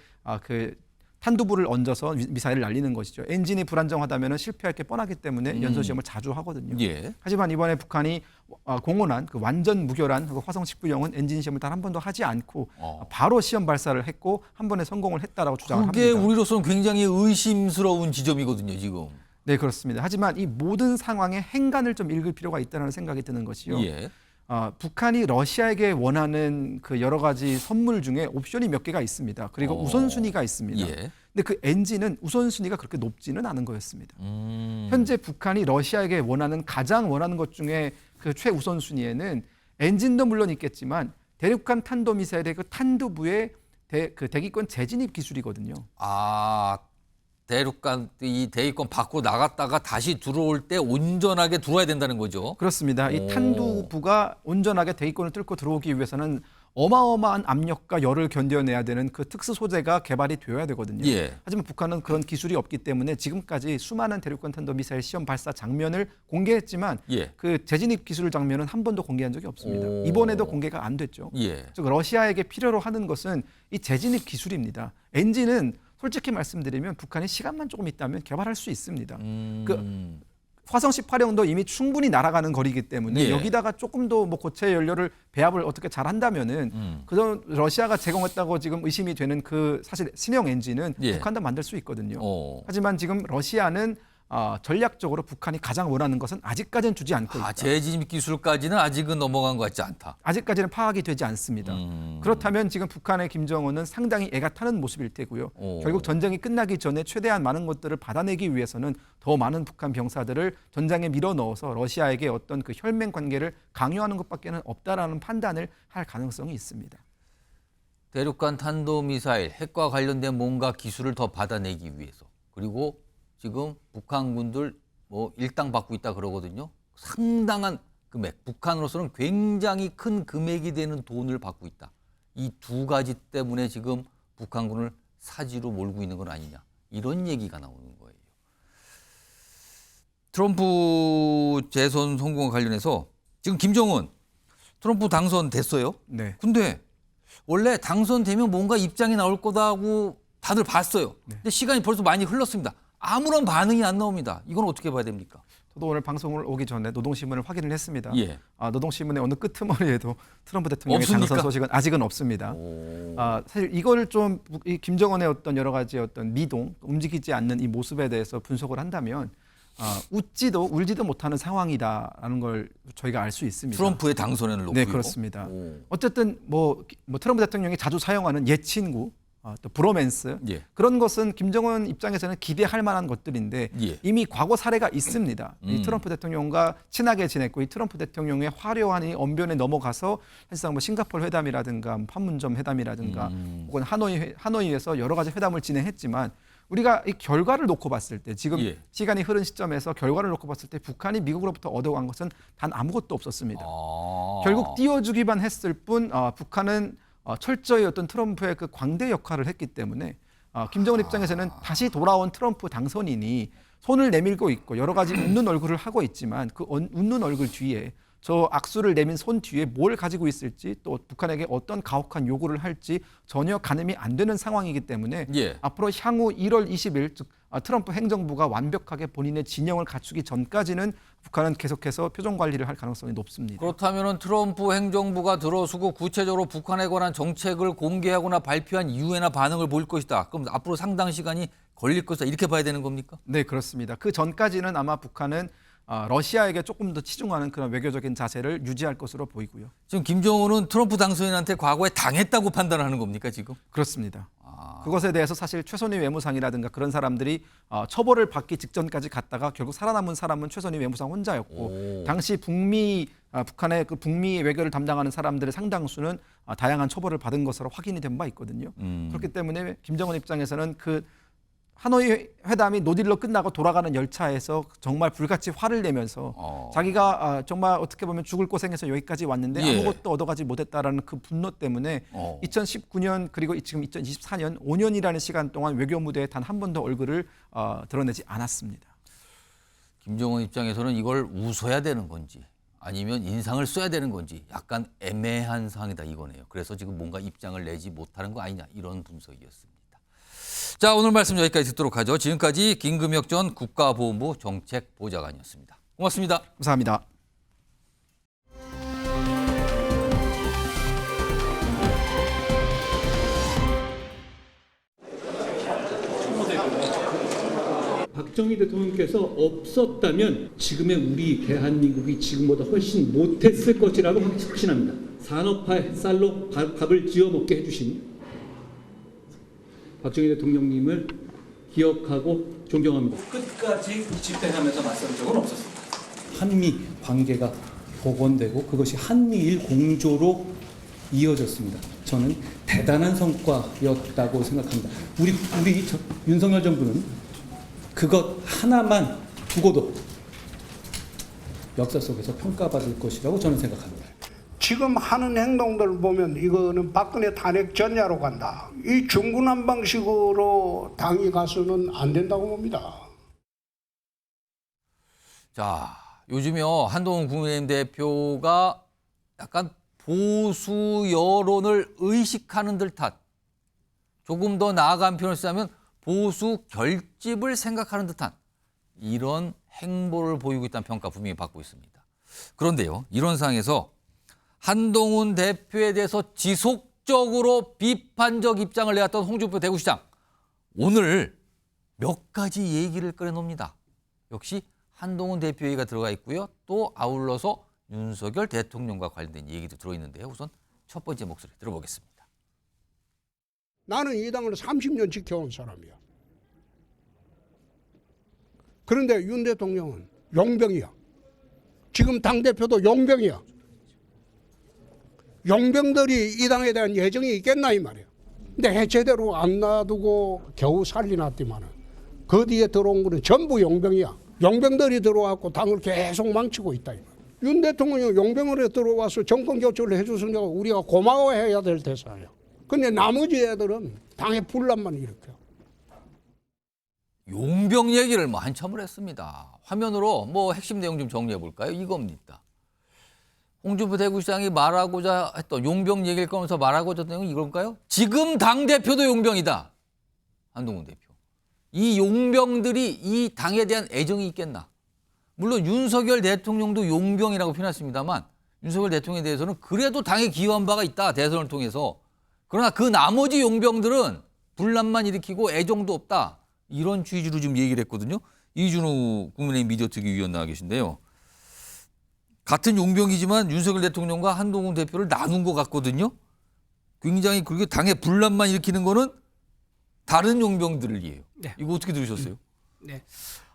그 탄두부를 얹어서 미사일을 날리는 것이죠. 엔진이 불안정하다면 실패할 게 뻔하기 때문에 연소 시험을 자주 하거든요. 예. 하지만 이번에 북한이 공언한 그 완전 무결한 그 화성 19형은 엔진 시험을 단 한 번도 하지 않고 바로 시험 발사를 했고 한 번에 성공을 했다라고 주장을 그게 합니다. 우리로서는 굉장히 의심스러운 지점이거든요, 지금. 네, 그렇습니다. 하지만 이 모든 상황의 행간을 좀 읽을 필요가 있다는 생각이 드는 것이요. 예. 북한이 러시아에게 원하는 그 여러 가지 선물 중에 옵션이 몇 개가 있습니다. 그리고 우선순위가 있습니다. 예. 근데 그 엔진은 우선순위가 그렇게 높지는 않은 거였습니다. 현재 북한이 러시아에게 가장 원하는 것 중에 그 최우선순위에는 엔진도 물론 있겠지만 대륙간 탄도미사일의 그 탄두부의 그 대기권 재진입 기술이거든요. 이 대기권 밖으로 나갔다가 다시 들어올 때 온전하게 들어와야 된다는 거죠. 그렇습니다. 이 탄두부가 온전하게 대기권을 뚫고 들어오기 위해서는 어마어마한 압력과 열을 견뎌내야 되는 그 특수 소재가 개발이 되어야 되거든요. 예. 하지만 북한은 그런 기술이 없기 때문에 지금까지 수많은 대륙간 탄도미사일 시험 발사 장면을 공개했지만 예. 그 재진입 기술 장면은 한 번도 공개한 적이 없습니다. 이번에도 공개가 안 됐죠. 예. 즉 러시아에게 필요로 하는 것은 이 재진입 기술입니다. 엔진은 솔직히 말씀드리면 북한이 시간만 조금 있다면 개발할 수 있습니다. 그 화성 18형도 이미 충분히 날아가는 거리이기 때문에 예. 여기다가 조금 더 뭐 고체 연료를 배합을 어떻게 잘 한다면은 그런 러시아가 제공했다고 지금 의심이 되는 그 사실 신형 엔진은 예. 북한도 만들 수 있거든요. 하지만 지금 러시아는 전략적으로 북한이 가장 원하는 것은 아직까지는 주지 않고 있다. 재진입 기술까지는 아직은 넘어간 것 같지 않다. 아직까지는 파악이 되지 않습니다. 그렇다면 지금 북한의 김정은은 상당히 애가 타는 모습일 테고요. 결국 전쟁이 끝나기 전에 최대한 많은 것들을 받아내기 위해서는 더 많은 북한 병사들을 전장에 밀어넣어서 러시아에게 어떤 그 혈맹 관계를 강요하는 것밖에는 없다라는 판단을 할 가능성이 있습니다. 대륙간 탄도미사일, 핵과 관련된 뭔가 기술을 더 받아내기 위해서. 그리고 지금 북한군들 일당받고 있다 그러거든요. 상당한 금액, 북한으로서는 굉장히 큰 금액이 되는 돈을 받고 있다. 이 두 가지 때문에 지금 북한군을 사지로 몰고 있는 건 아니냐. 이런 얘기가 나오는 거예요. 트럼프 재선 성공과 관련해서 지금 김정은 트럼프 당선됐어요. 네. 근데 원래 당선되면 뭔가 입장이 나올 거다고 다들 봤어요. 근데 시간이 벌써 많이 흘렀습니다. 아무런 반응이 안 나옵니다. 이건 어떻게 봐야 됩니까? 저도 오늘 방송을 오기 전에 노동신문을 확인을 했습니다. 예. 노동신문의 어느 끄트머리에도 트럼프 대통령의 없습니까? 당선 소식은 아직은 없습니다. 사실 이거를 좀 이 김정은의 어떤 여러 가지 어떤 미동, 움직이지 않는 이 모습에 대해서 분석을 한다면 울지도 못하는 상황이다라는 걸 저희가 알 수 있습니다. 트럼프의 당선에는 놓고요. 네, 그렇습니다. 어쨌든 뭐 트럼프 대통령이 자주 사용하는 옛 친구, 또 브로맨스 예. 그런 것은 김정은 입장에서는 기대할 만한 것들인데 예. 이미 과거 사례가 있습니다. 이 트럼프 대통령과 친하게 지냈고 이 트럼프 대통령의 화려한 이 언변에 넘어가서 사실상 뭐 싱가포르 회담이라든가 판문점 회담이라든가 혹은 하노이에서 여러 가지 회담을 진행했지만 우리가 이 결과를 놓고 봤을 때 지금 예. 시간이 흐른 시점에서 결과를 놓고 봤을 때 북한이 미국으로부터 얻어간 것은 단 아무것도 없었습니다. 결국 띄워주기만 했을 뿐 북한은 철저히 어떤 트럼프의 그 광대 역할을 했기 때문에 김정은 입장에서는 다시 돌아온 트럼프 당선인이 손을 내밀고 있고 여러 가지 웃는 얼굴을 하고 있지만 그 웃는 얼굴 뒤에 저 악수를 내민 손 뒤에 뭘 가지고 있을지 또 북한에게 어떤 가혹한 요구를 할지 전혀 가늠이 안 되는 상황이기 때문에 예. 앞으로 향후 1월 20일 즉 트럼프 행정부가 완벽하게 본인의 진영을 갖추기 전까지는 북한은 계속해서 표정 관리를 할 가능성이 높습니다. 그렇다면 트럼프 행정부가 들어서고 구체적으로 북한에 관한 정책을 공개하거나 발표한 이후에나 반응을 보일 것이다. 그럼 앞으로 상당 시간이 걸릴 것이다. 이렇게 봐야 되는 겁니까? 네, 그렇습니다. 그 전까지는 아마 북한은 러시아에게 조금 더 치중하는 그런 외교적인 자세를 유지할 것으로 보이고요. 지금 김정은은 트럼프 당선인한테 과거에 당했다고 판단하는 겁니까 지금? 그렇습니다. 그것에 대해서 사실 최선희 외무상이라든가 그런 사람들이 처벌을 받기 직전까지 갔다가 결국 살아남은 사람은 최선희 외무상 혼자였고 당시 북한의 그 북미 외교를 담당하는 사람들의 상당수는 다양한 처벌을 받은 것으로 확인이 된 바 있거든요. 그렇기 때문에 김정은 입장에서는 그 하노이 회담이 노딜로 끝나고 돌아가는 열차에서 정말 불같이 화를 내면서 자기가 정말 어떻게 보면 죽을 고생해서 여기까지 왔는데 예. 아무것도 얻어가지 못했다라는 그 분노 때문에 2019년 그리고 지금 2024년 5년이라는 시간 동안 외교 무대에 단 한 번도 얼굴을 드러내지 않았습니다. 김정은 입장에서는 이걸 웃어야 되는 건지 아니면 인상을 써야 되는 건지 약간 애매한 상황이다 이거네요. 그래서 지금 뭔가 입장을 내지 못하는 거 아니냐 이런 분석이었습니다. 자, 오늘 말씀 여기까지 듣도록 하죠. 지금까지 김금혁 전 국가보훈부 정책보좌관이었습니다. 고맙습니다. 감사합니다. 박정희 대통령께서 없었다면 지금의 우리 대한민국이 지금보다 훨씬 못했을 것이라고 확신합니다. 산업화 햇살로 밥을 지어 먹게 해주신 박정희 대통령님을 기억하고 존경합니다. 끝까지 집행하면서 맞선 적은 없었습니다. 한미 관계가 복원되고 그것이 한미일 공조로 이어졌습니다. 저는 대단한 성과였다고 생각합니다. 우리 윤석열 정부는 그것 하나만 두고도 역사 속에서 평가받을 것이라고 저는 생각합니다. 지금 하는 행동들을 보면 이거는 박근혜 탄핵 전야로 간다. 이 중구난 방식으로 당이 가서는 안 된다고 봅니다. 자, 요즘요 한동훈 국민의힘 대표가 약간 보수 여론을 의식하는 듯한 조금 더 나아간 표현을 쓰자면 보수 결집을 생각하는 듯한 이런 행보를 보이고 있다는 평가 분명히 받고 있습니다. 그런데요, 이런 상황에서 한동훈 대표에 대해서 지속적으로 비판적 입장을 내왔던 홍준표 대구시장, 오늘 몇 가지 얘기를 꺼내놉니다. 역시 한동훈 대표 얘기가 들어가 있고요. 또 아울러서 윤석열 대통령과 관련된 얘기도 들어있는데요. 우선 첫 번째 목소리 들어보겠습니다. 나는 이 당을 30년 지켜온 사람이야. 그런데 윤 대통령은 용병이야. 지금 당대표도 용병이야. 용병들이 이 당에 대한 예정이 있겠나 이 말이야. 근데 해체대로 안 놔두고 겨우 살리놨더만은 그 뒤에 들어온 거는 전부 용병이야. 용병들이 들어와서 당을 계속 망치고 있다 이 말이야. 윤 대통령이 용병으로 들어와서 정권 교체를 해줬으니까 우리가 고마워해야 될 대상이야. 근데 나머지 애들은 당의 분란만 일으켜. 용병 얘기를 뭐 한참을 했습니다. 화면으로 뭐 핵심 내용 좀 정리해 볼까요? 이겁니다. 홍준표 대구시장이 말하고자 했던 용병 얘기를 꺼내서 말하고자 했던 내용이 이걸까요? 지금 당대표도 용병이다. 한동훈 대표. 이 용병들이 이 당에 대한 애정이 있겠나? 물론 윤석열 대통령도 용병이라고 표현했습니다만 윤석열 대통령에 대해서는 그래도 당에 기여한 바가 있다. 대선을 통해서. 그러나 그 나머지 용병들은 분란만 일으키고 애정도 없다. 이런 취지로 지금 얘기를 했거든요. 이준우 국민의힘 미디어특위 위원 나와 계신데요. 같은 용병이지만 윤석열 대통령과 한동훈 대표를 나눈 것 같거든요. 굉장히 그렇게 당의 분란만 일으키는 거는 다른 용병들을 이해요. 네. 이거 어떻게 들으셨어요? 네.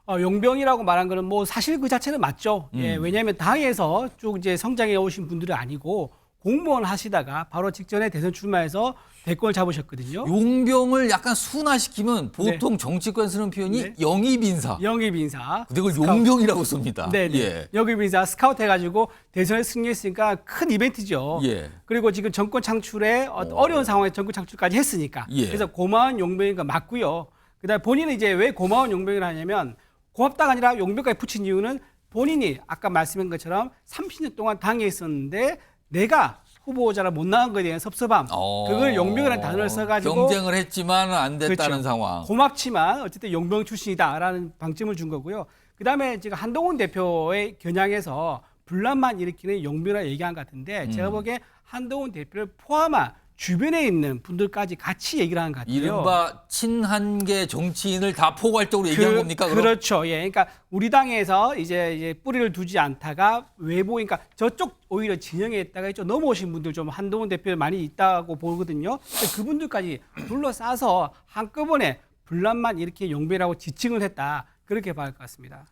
용병이라고 말한 거는 뭐 사실 그 자체는 맞죠. 예, 왜냐하면 당에서 쭉 이제 성장해 오신 분들은 아니고 공무원 하시다가 바로 직전에 대선 출마해서 대권을 잡으셨거든요. 용병을 약간 순화시키면 보통 정치권 쓰는 표현이 영입인사. 영입인사. 근데 그걸 용병이라고 씁니다. 네, 예. 영입인사 스카우트 해가지고 대선에 승리했으니까 큰 이벤트죠. 예. 그리고 지금 정권 창출에 어려운 상황에 정권 창출까지 했으니까. 예. 그래서 고마운 용병인 거 맞고요. 그다음에 본인은 이제 왜 고마운 용병이라 하냐면 고맙다가 아니라 용병까지 붙인 이유는 본인이 아까 말씀한 것처럼 30년 동안 당에 있었는데 내가 후보자를 못 나간 거에 대한 섭섭함. 그걸 용병이라는 단어를 써가지고 경쟁을 했지만 안 됐다는 그렇죠. 상황. 고맙지만 어쨌든 용병 출신이다라는 방점을 준 거고요. 그다음에 지금 한동훈 대표의 겨냥해서 분란만 일으키는 용병이라 얘기한 것 같은데 제가 보기에 한동훈 대표를 포함한 주변에 있는 분들까지 같이 얘기를 하는 것 같아요. 이른바 친한계 정치인을 다 포괄적으로 얘기한 겁니까? 그럼? 그렇죠. 예. 그러니까 우리 당에서 이제 뿌리를 두지 않다가 외부, 그러니까 저쪽 오히려 진영에 있다가 좀 넘어오신 분들 좀 한동훈 대표 많이 있다고 보거든요. 그분들까지 둘러싸서 한꺼번에 분란만 이렇게 용병이라고 지칭을 했다. 그렇게 봐야 할 것 같습니다.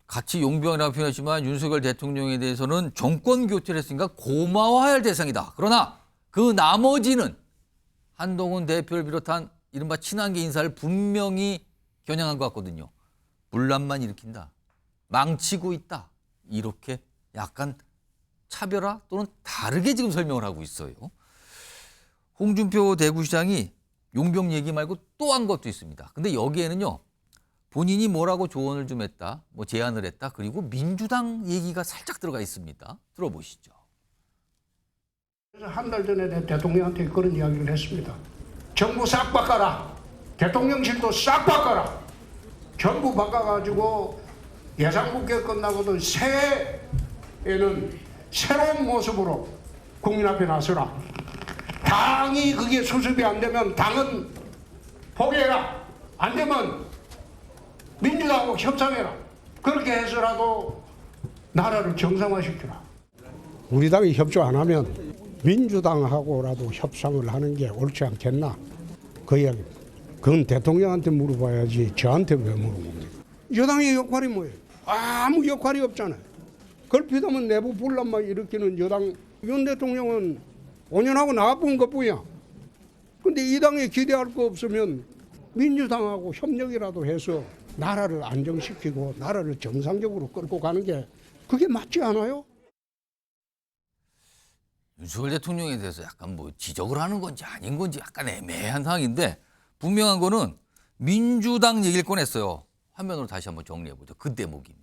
같이 용병이라고 표현했지만 윤석열 대통령에 대해서는 정권 교체를 했으니까 고마워해야 할 대상이다. 그러나 그 나머지는 한동훈 대표를 비롯한 이른바 친한계 인사를 분명히 겨냥한 것 같거든요. 분란만 일으킨다. 망치고 있다. 이렇게 약간 차별화 또는 다르게 지금 설명을 하고 있어요. 홍준표 대구시장이 용병 얘기 말고 또 한 것도 있습니다. 근데 여기에는요. 본인이 뭐라고 조언을 좀 했다. 뭐 제안을 했다. 그리고 민주당 얘기가 살짝 들어가 있습니다. 들어보시죠. 그래서 한 달 전에 내 대통령한테 그런 이야기를 했습니다. 정부 싹 바꿔라. 대통령실도 싹 바꿔라. 전부 바꿔가지고 예상국회 끝나고도 새해에는 새로운 모습으로 국민 앞에 나서라. 당이 그게 수습이 안 되면 당은 포기해라. 안 되면 민주당하고 협상해라. 그렇게 해서라도 나라를 정상화시켜라. 우리 당이 협조 안 하면 민주당하고라도 협상을 하는 게 옳지 않겠나? 그 이야기입니다. 그건 대통령한테 물어봐야지 저한테 왜 물어봅니까? 여당의 역할이 뭐예요? 아무 역할이 없잖아요. 걸핏하면 내부 분란만 일으키는 여당. 윤 대통령은 5년하고 나가본 것뿐이야. 근데 이 당에 기대할 거 없으면 민주당하고 협력이라도 해서 나라를 안정시키고 나라를 정상적으로 끌고 가는 게 그게 맞지 않아요? 윤석열 대통령에 대해서 약간 뭐 지적을 하는 건지 아닌 건지 약간 애매한 상황인데 분명한 거는 민주당 얘기를 꺼냈어요. 화면으로 다시 한번 정리해보죠. 그 대목입니다.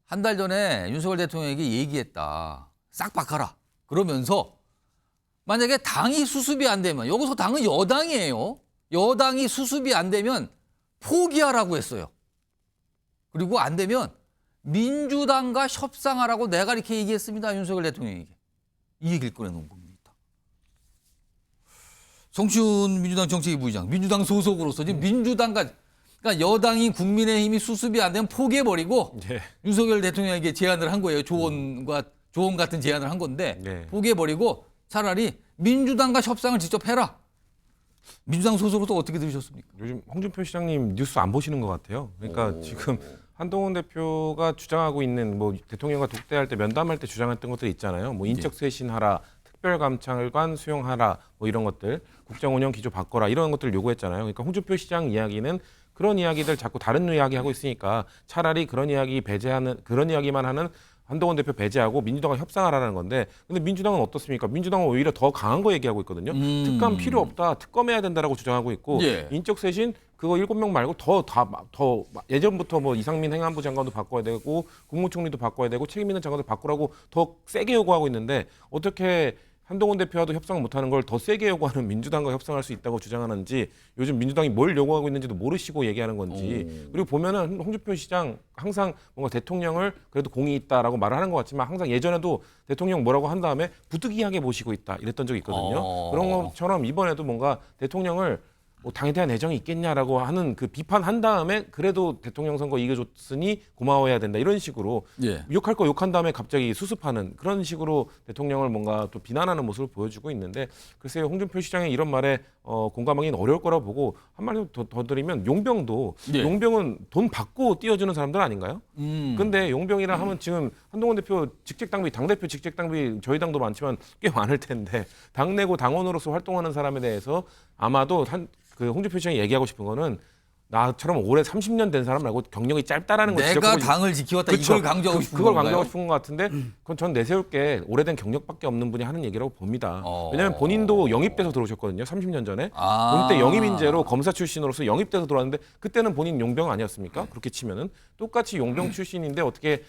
한 달 전에 윤석열 대통령에게 얘기했다. 싹 바꿔라. 그러면서 만약에 당이 수습이 안 되면 여기서 당은 여당이에요. 여당이 수습이 안 되면 포기하라고 했어요. 그리고 안 되면 민주당과 협상하라고 내가 이렇게 얘기했습니다. 윤석열 대통령에게. 이 얘기를 꺼내놓은 겁니다. 정치훈 민주당 정책위 부의장, 민주당 소속으로서 지금 민주당과 그러니까 여당인 국민의힘이 수습이 안 되면 포기해버리고 네. 윤석열 대통령에게 제안을 한 거예요. 조언 같은 제안을 한 건데 네. 포기해버리고 차라리 민주당과 협상을 직접 해라. 민주당 소속으로서 어떻게 들으셨습니까? 요즘 홍준표 시장님 뉴스 안 보시는 것 같아요. 그러니까 지금 한동훈 대표가 주장하고 있는 뭐 대통령과 독대할 때 면담할 때 주장했던 것들 있잖아요. 뭐 인적 쇄신하라, 특별감찰관 수용하라, 뭐 이런 것들, 국정 운영 기조 바꿔라 이런 것들을 요구했잖아요. 그러니까 홍준표 시장 이야기는 그런 이야기들 자꾸 다른 이야기 하고 있으니까 차라리 그런 이야기만 하는 한동훈 대표 배제하고 민주당과 협상하라는 건데 근데 민주당은 어떻습니까? 민주당은 오히려 더 강한 거 얘기하고 있거든요. 특감 필요 없다. 특검해야 된다라고 주장하고 있고 예. 인적 쇄신 그거 7명 말고 더 예전부터 뭐 이상민 행안부 장관도 바꿔야 되고 국무총리도 바꿔야 되고 책임 있는 장관도 바꾸라고 더 세게 요구하고 있는데 어떻게 한동훈 대표와도 협상을 못하는 걸 더 세게 요구하는 민주당과 협상할 수 있다고 주장하는지 요즘 민주당이 뭘 요구하고 있는지도 모르시고 얘기하는 건지 그리고 보면은 홍준표 시장 항상 뭔가 대통령을 그래도 공이 있다라고 말을 하는 것 같지만 항상 예전에도 대통령 뭐라고 한 다음에 부득이하게 모시고 있다 이랬던 적이 있거든요. 그런 것처럼 이번에도 뭔가 대통령을 뭐 당에 대한 애정이 있겠냐라고 하는 그 비판한 다음에 그래도 대통령 선거 이겨줬으니 고마워해야 된다 이런 식으로 예. 욕할 거 욕한 다음에 갑자기 수습하는 그런 식으로 대통령을 뭔가 또 비난하는 모습을 보여주고 있는데 글쎄요 홍준표 시장의 이런 말에 공감하기는 어려울 거라고 보고 한 마디 더 드리면 용병도 예. 용병은 돈 받고 띄워주는 사람들 아닌가요? 근데 용병이라 하면 지금 한동훈 대표 직책당비 당대표 직책당비 저희 당도 많지만 꽤 많을 텐데 당내고 당원으로서 활동하는 사람에 대해서 아마도 그 홍준표 시장이 얘기하고 싶은 거는 나처럼 올해 30년 된 사람 말고 경력이 짧다라는 걸 내가 지적하고 당을 지켜왔다 그쵸. 이걸 강조하고 싶은 그걸 건가요? 강조하고 싶은 것 같은데 그건 전 내세울 게 오래된 경력밖에 없는 분이 하는 얘기라고 봅니다. 어. 왜냐하면 본인도 영입돼서 들어오셨거든요. 30년 전에. 아. 그때 영입 인재로 검사 출신으로서 영입돼서 들어왔는데 그때는 본인 용병 아니었습니까? 그렇게 치면은 똑같이 용병 출신인데 어떻게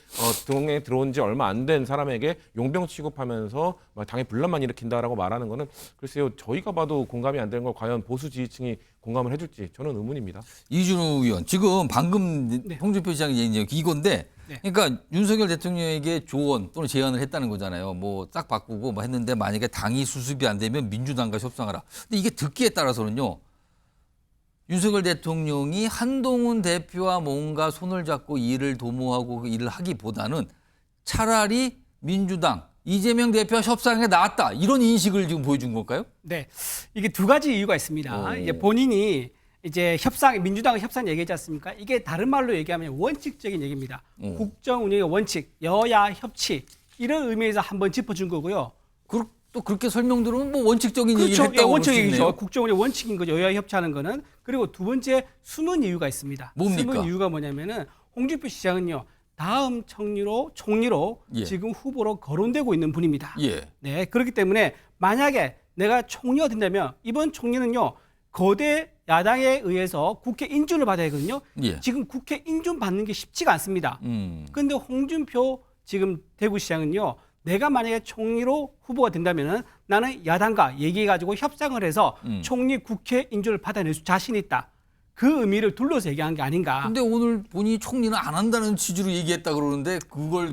등에 들어온 지 얼마 안 된 사람에게 용병 취급하면서 막 당에 분란만 일으킨다라고 말하는 거는 글쎄요. 저희가 봐도 공감이 안 되는 걸 과연 보수 지지층이 공감을 해줄지 저는 의문입니다. 이준우 의원 지금 방금 홍준표 시장이 얘기한 이건데 네. 그러니까 윤석열 대통령에게 조언 또는 제안을 했다는 거잖아요. 뭐 싹 바꾸고 뭐 했는데 만약에 당이 수습이 안 되면 민주당과 협상하라. 근데 이게 듣기에 따라서는요. 윤석열 대통령이 한동훈 대표와 뭔가 손을 잡고 일을 도모하고 그 일을 하기보다는 차라리 민주당 이재명 대표와 협상에 나왔다 이런 인식을 지금 보여준 걸까요? 네, 이게 두 가지 이유가 있습니다. 이제 본인이 이제 민주당의 협상 얘기하지 않습니까? 이게 다른 말로 얘기하면 원칙적인 얘기입니다. 국정 운영의 원칙, 여야 협치 이런 의미에서 한번 짚어준 거고요. 또 그렇게 설명 들으면 뭐 원칙적인 그렇죠. 얘기를 했다고 볼 수 원칙이죠. 있네요. 국정 운영 원칙인 거죠. 여야 협치하는 거는. 그리고 두 번째 숨은 이유가 있습니다. 뭡니까? 숨은 이유가 뭐냐면은 홍준표 시장은요. 다음 총리로 예. 지금 후보로 거론되고 있는 분입니다. 예. 네, 그렇기 때문에 만약에 내가 총리가 된다면 이번 총리는요 거대 야당에 의해서 국회 인준을 받아야 하거든요. 예. 지금 국회 인준 받는 게 쉽지가 않습니다. 그런데 홍준표 지금 대구시장은요 내가 만약에 총리로 후보가 된다면은 나는 야당과 얘기해가지고 협상을 해서 총리 국회 인준을 받아낼 수 자신이 있다. 그 의미를 둘러서 얘기한 게 아닌가. 근데 오늘 본인이 총리는 안 한다는 취지로 얘기했다 그러는데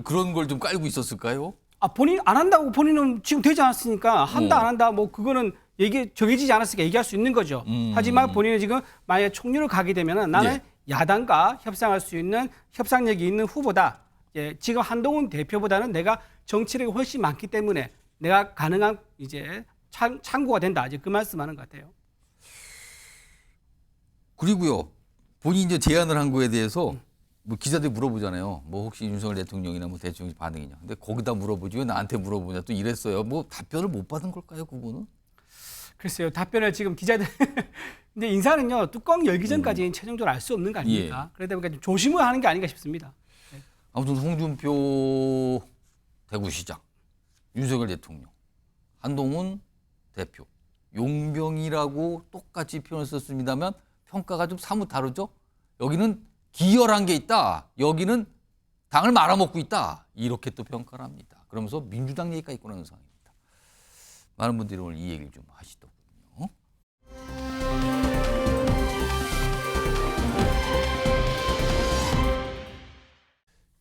그런 걸 좀 깔고 있었을까요? 본인 안 한다고 본인은 지금 되지 않았으니까 한다 안 한다 뭐 그거는 정해지지 않았으니까 얘기할 수 있는 거죠. 하지만 본인은 지금 만약에 총리로 가게 되면은 나는 예. 야당과 협상할 수 있는 협상력이 있는 후보다. 예, 지금 한동훈 대표보다는 내가 정치력이 훨씬 많기 때문에 내가 가능한 이제 참고가 된다. 이제 그 말씀하는 것 같아요. 그리고요. 본인이 이제 제안을 한 거에 대해서 뭐 기자들이 물어보잖아요. 뭐 혹시 윤석열 대통령이나 뭐 대통령 반응이냐. 근데 거기다 물어보지 왜 나한테 물어보냐 또 이랬어요. 뭐 답변을 못 받은 걸까요, 그거는? 글쎄요. 답변을 지금 기자들 근데 인사는요. 뚜껑 열기 전까지는 최종적으로 알 수 없는 거 아닙니까? 그러다 보니까 좀 조심을 하는 게 아닌가 싶습니다. 아무튼 홍준표 대구시장, 윤석열 대통령, 한동훈 대표, 용병이라고 똑같이 표현을 썼습니다만 평가가 좀 사뭇 다르죠. 여기는 기열한 게 있다. 여기는 당을 말아먹고 있다. 이렇게 또 평가를 합니다. 그러면서 민주당 얘기까지 꺼내는 상황입니다. 많은 분들이 오늘 이 얘기를 좀 하시더군요.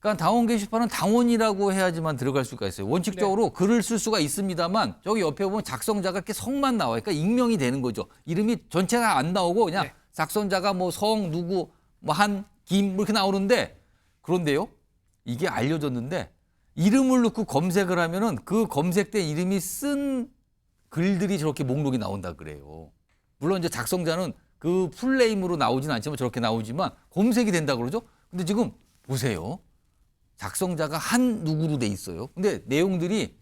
그러니까 당원 게시판은 당원이라고 해야지만 들어갈 수가 있어요. 원칙적으로 글을 쓸 수가 있습니다만 저기 옆에 보면 작성자가 이렇게 성만 나와요. 그러니까 익명이 되는 거죠. 이름이 전체가 안 나오고 그냥 작성자가 뭐 성 누구 뭐 한 김 이렇게 나오는데 그런데요. 이게 알려졌는데 이름을 넣고 검색을 하면은 그 검색된 이름이 쓴 글들이 저렇게 목록이 나온다 그래요. 물론 이제 작성자는 그 풀네임으로 나오진 않지만 저렇게 나오지만 검색이 된다 그러죠. 근데 지금 보세요. 작성자가 한 누구로 돼 있어요. 근데 내용들이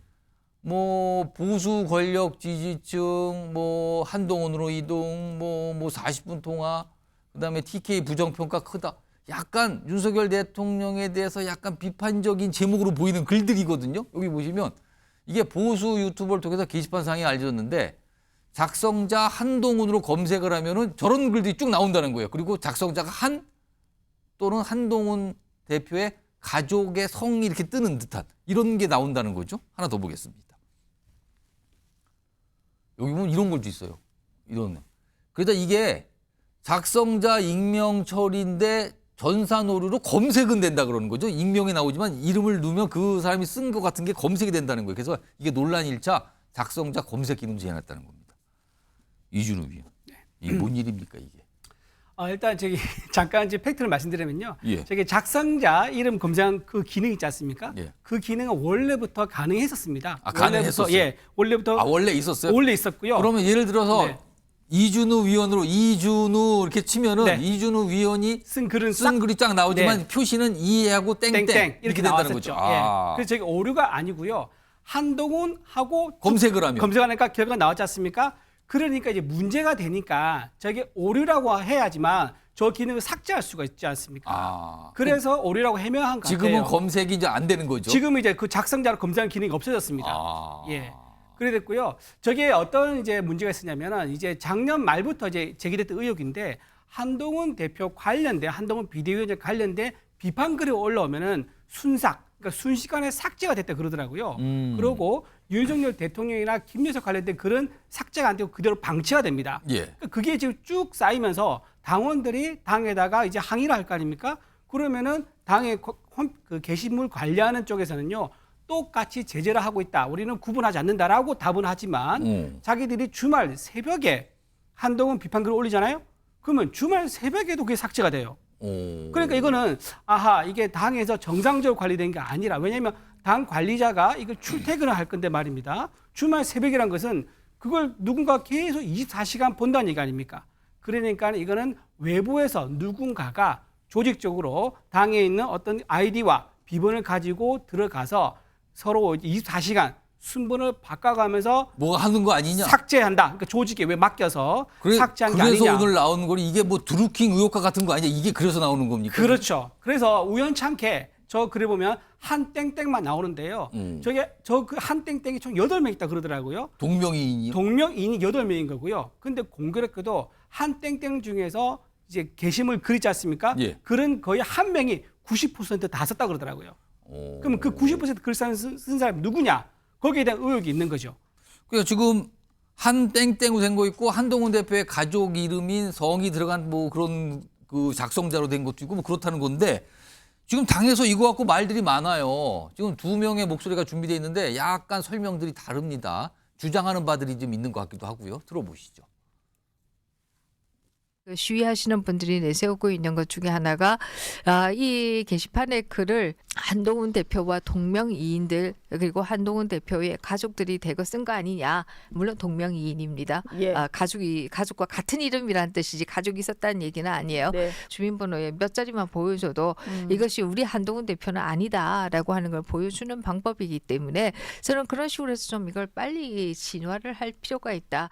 뭐 보수 권력 지지층, 뭐 한동훈으로 이동, 뭐 40분 통화, 그다음에 TK 부정평가 크다. 약간 윤석열 대통령에 대해서 약간 비판적인 제목으로 보이는 글들이거든요. 여기 보시면 이게 보수 유튜버를 통해서 게시판상에 알려졌는데 작성자 한동훈으로 검색을 하면은 저런 글들이 쭉 나온다는 거예요. 그리고 작성자가 한 또는 한동훈 대표의 가족의 성이 이렇게 뜨는 듯한 이런 게 나온다는 거죠. 하나 더 보겠습니다. 여기 보면 이런 글도 있어요. 이런. 그러다 이게 작성자 익명 처리인데 전산오류로 검색은 된다 그러는 거죠. 익명이 나오지만 이름을 넣으면 그 사람이 쓴 것 같은 게 검색이 된다는 거예요. 그래서 이게 논란 1차 작성자 검색 기능 제안했다는 겁니다. 이준우 위원. 이게 뭔 일입니까 이게? 일단 저기 잠깐 이제 팩트를 말씀드리면요. 예. 저기 작성자 이름 검색한 그 기능 있지 않습니까? 예. 그 기능은 원래부터 가능했었습니다. 가능했었어요? 예, 원래부터 원래 있었어요? 원래 있었고요. 그러면 예를 들어서 네. 이준우 위원으로 이준우 이렇게 치면은 네. 이준우 위원이 쓴 글은 쓴 글이 쫙 나오지만 네. 표시는 이해하고 땡땡 이렇게 된다는 나왔었죠. 거죠. 아. 그래서 저기 오류가 아니고요. 한동훈하고 검색을 하면 검색하니까 결과가 나왔지 않습니까? 그러니까 이제 문제가 되니까 저게 오류라고 해야지만 저 기능을 삭제할 수가 있지 않습니까? 아, 그래서 오류라고 해명한 것 같아요. 지금은 검색이 이제 안 되는 거죠. 지금은 이제 그 작성자로 검색하는 기능이 없어졌습니다. 아. 예. 그래 됐고요. 저게 어떤 이제 문제가 있었냐면은 이제 작년 말부터 이제 제기됐던 의혹인데 한동훈 대표 관련된 한동훈 비대위원장 관련된 비판글이 올라오면은 그러니까 순식간에 삭제가 됐다 그러더라고요. 그러고 윤석열 대통령이나 김여석 관련된 글은 삭제가 안 되고 그대로 방치가 됩니다. 예. 그러니까 그게 지금 쭉 쌓이면서 당원들이 당에다가 이제 항의를 할 거 아닙니까? 그러면은 당의 그 게시물 관리하는 쪽에서는요. 똑같이 제재를 하고 있다. 우리는 구분하지 않는다라고 답은 하지만 자기들이 주말 새벽에 한동훈 비판글을 올리잖아요. 그러면 주말 새벽에도 그게 삭제가 돼요. 그러니까 이거는 이게 당에서 정상적으로 관리된 게 아니라 왜냐하면 당 관리자가 이걸 출퇴근을 할 건데 말입니다. 주말 새벽이란 것은 그걸 누군가 계속 24시간 본다는 얘기 아닙니까? 그러니까 이거는 외부에서 누군가가 조직적으로 당에 있는 어떤 아이디와 비번을 가지고 들어가서 서로 24시간 순번을 바꿔가면서 뭐가 하는 거 아니냐? 삭제한다. 그러니까 조직에 왜 맡겨서 삭제한 게 그래서 아니냐. 오늘 나오는 거 이게 뭐 드루킹 의혹과 같은 거 아니냐? 이게 그래서 나오는 겁니까? 그렇죠. 그래서 우연찮게 저 글에 보면 한 땡땡만 나오는데요. 저 그 한 땡땡이 총 8명 있다 그러더라고요. 동명이인이요? 동명이인이 8명인 거고요. 근데 공교롭게도 한 땡땡 중에서 이제 게시물 글 있지 않습니까? 예. 글은 거의 한 명이 90% 다 썼다 그러더라고요. 그러면 그 90% 글 쓴 사람이 누구냐? 거기에 대한 의혹이 있는 거죠. 그러니까 지금 한 땡땡으로 된 거 있고 한동훈 대표의 가족 이름인 성이 들어간 뭐 그런 그 작성자로 된 것도 있고 뭐 그렇다는 건데 지금 당에서 이거 갖고 말들이 많아요. 지금 2명의 목소리가 준비되어 있는데 약간 설명들이 다릅니다. 주장하는 바들이 좀 있는 것 같기도 하고요. 들어보시죠. 시위하시는 분들이 내세우고 있는 것 중에 하나가 이 게시판의 글을 한동훈 대표와 동명이인들 그리고 한동훈 대표의 가족들이 대거 쓴 거 아니냐. 물론 동명이인입니다. 예. 가족과 같은 이름이란 뜻이지 가족이 있었다는 얘기는 아니에요. 네. 주민번호에 몇 자리만 보여줘도 이것이 우리 한동훈 대표는 아니다라고 하는 걸 보여주는 방법이기 때문에 저는 그런 식으로 해서 좀 이걸 빨리 진화를 할 필요가 있다.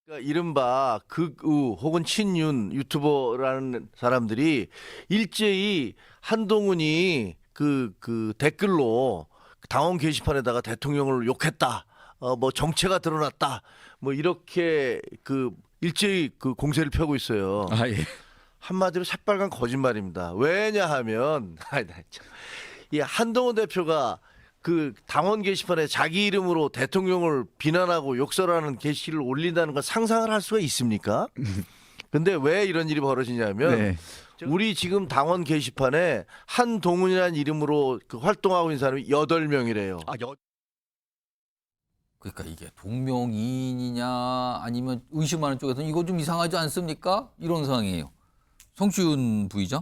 그러니까 이른바 극우 혹은 친윤 유튜버라는 사람들이 일제히 한동훈이 그 댓글로 당원 게시판에다가 대통령을 욕했다, 뭐 정체가 드러났다, 뭐 이렇게 일제히 공세를 펴고 있어요. 아, 예. 한마디로 새빨간 거짓말입니다. 왜냐하면 이 한동훈 대표가 그 당원 게시판에 자기 이름으로 대통령을 비난하고 욕설하는 게시를 올린다는 걸 상상을 할 수가 있습니까? 근데 왜 이런 일이 벌어지냐면 네. 우리 지금 당원 게시판에 한동훈이라는 이름으로 활동하고 있는 사람이 8명이래요. 그러니까 이게 동명이인이냐 아니면 의심하는 쪽에서는 이거 좀 이상하지 않습니까? 이런 상황이에요. 성시윤 부의장.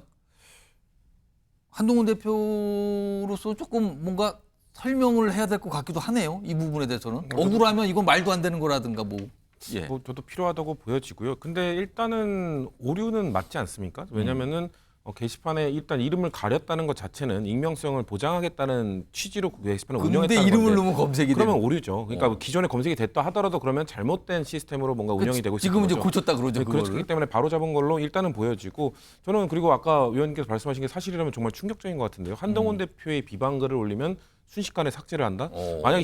한동훈 대표로서 조금 뭔가 설명을 해야 될 것 같기도 하네요. 이 부분에 대해서는. 억울하면 이건 말도 안 되는 거라든가 뭐. 예. 뭐 저도 필요하다고 보여지고요. 근데 일단은 오류는 맞지 않습니까? 왜냐면은 게시판에 일단 이름을 가렸다는 것 자체는 익명성을 보장하겠다는 취지로 게시판을 운영했다는 건데. 근데 이름을 넣으면 검색이 그러면 되는. 오류죠. 그러니까 기존에 검색이 됐다 하더라도 그러면 잘못된 시스템으로 뭔가 운영이 되고 있는 지금은 이제 거죠. 고쳤다 그러죠. 네, 그렇기 때문에 바로 잡은 걸로 일단은 보여지고 저는 그리고 아까 위원님께서 말씀하신 게 사실이라면 정말 충격적인 것 같은데요. 한동훈 대표의 비방글을 올리면 순식간에 삭제를 한다? 만약에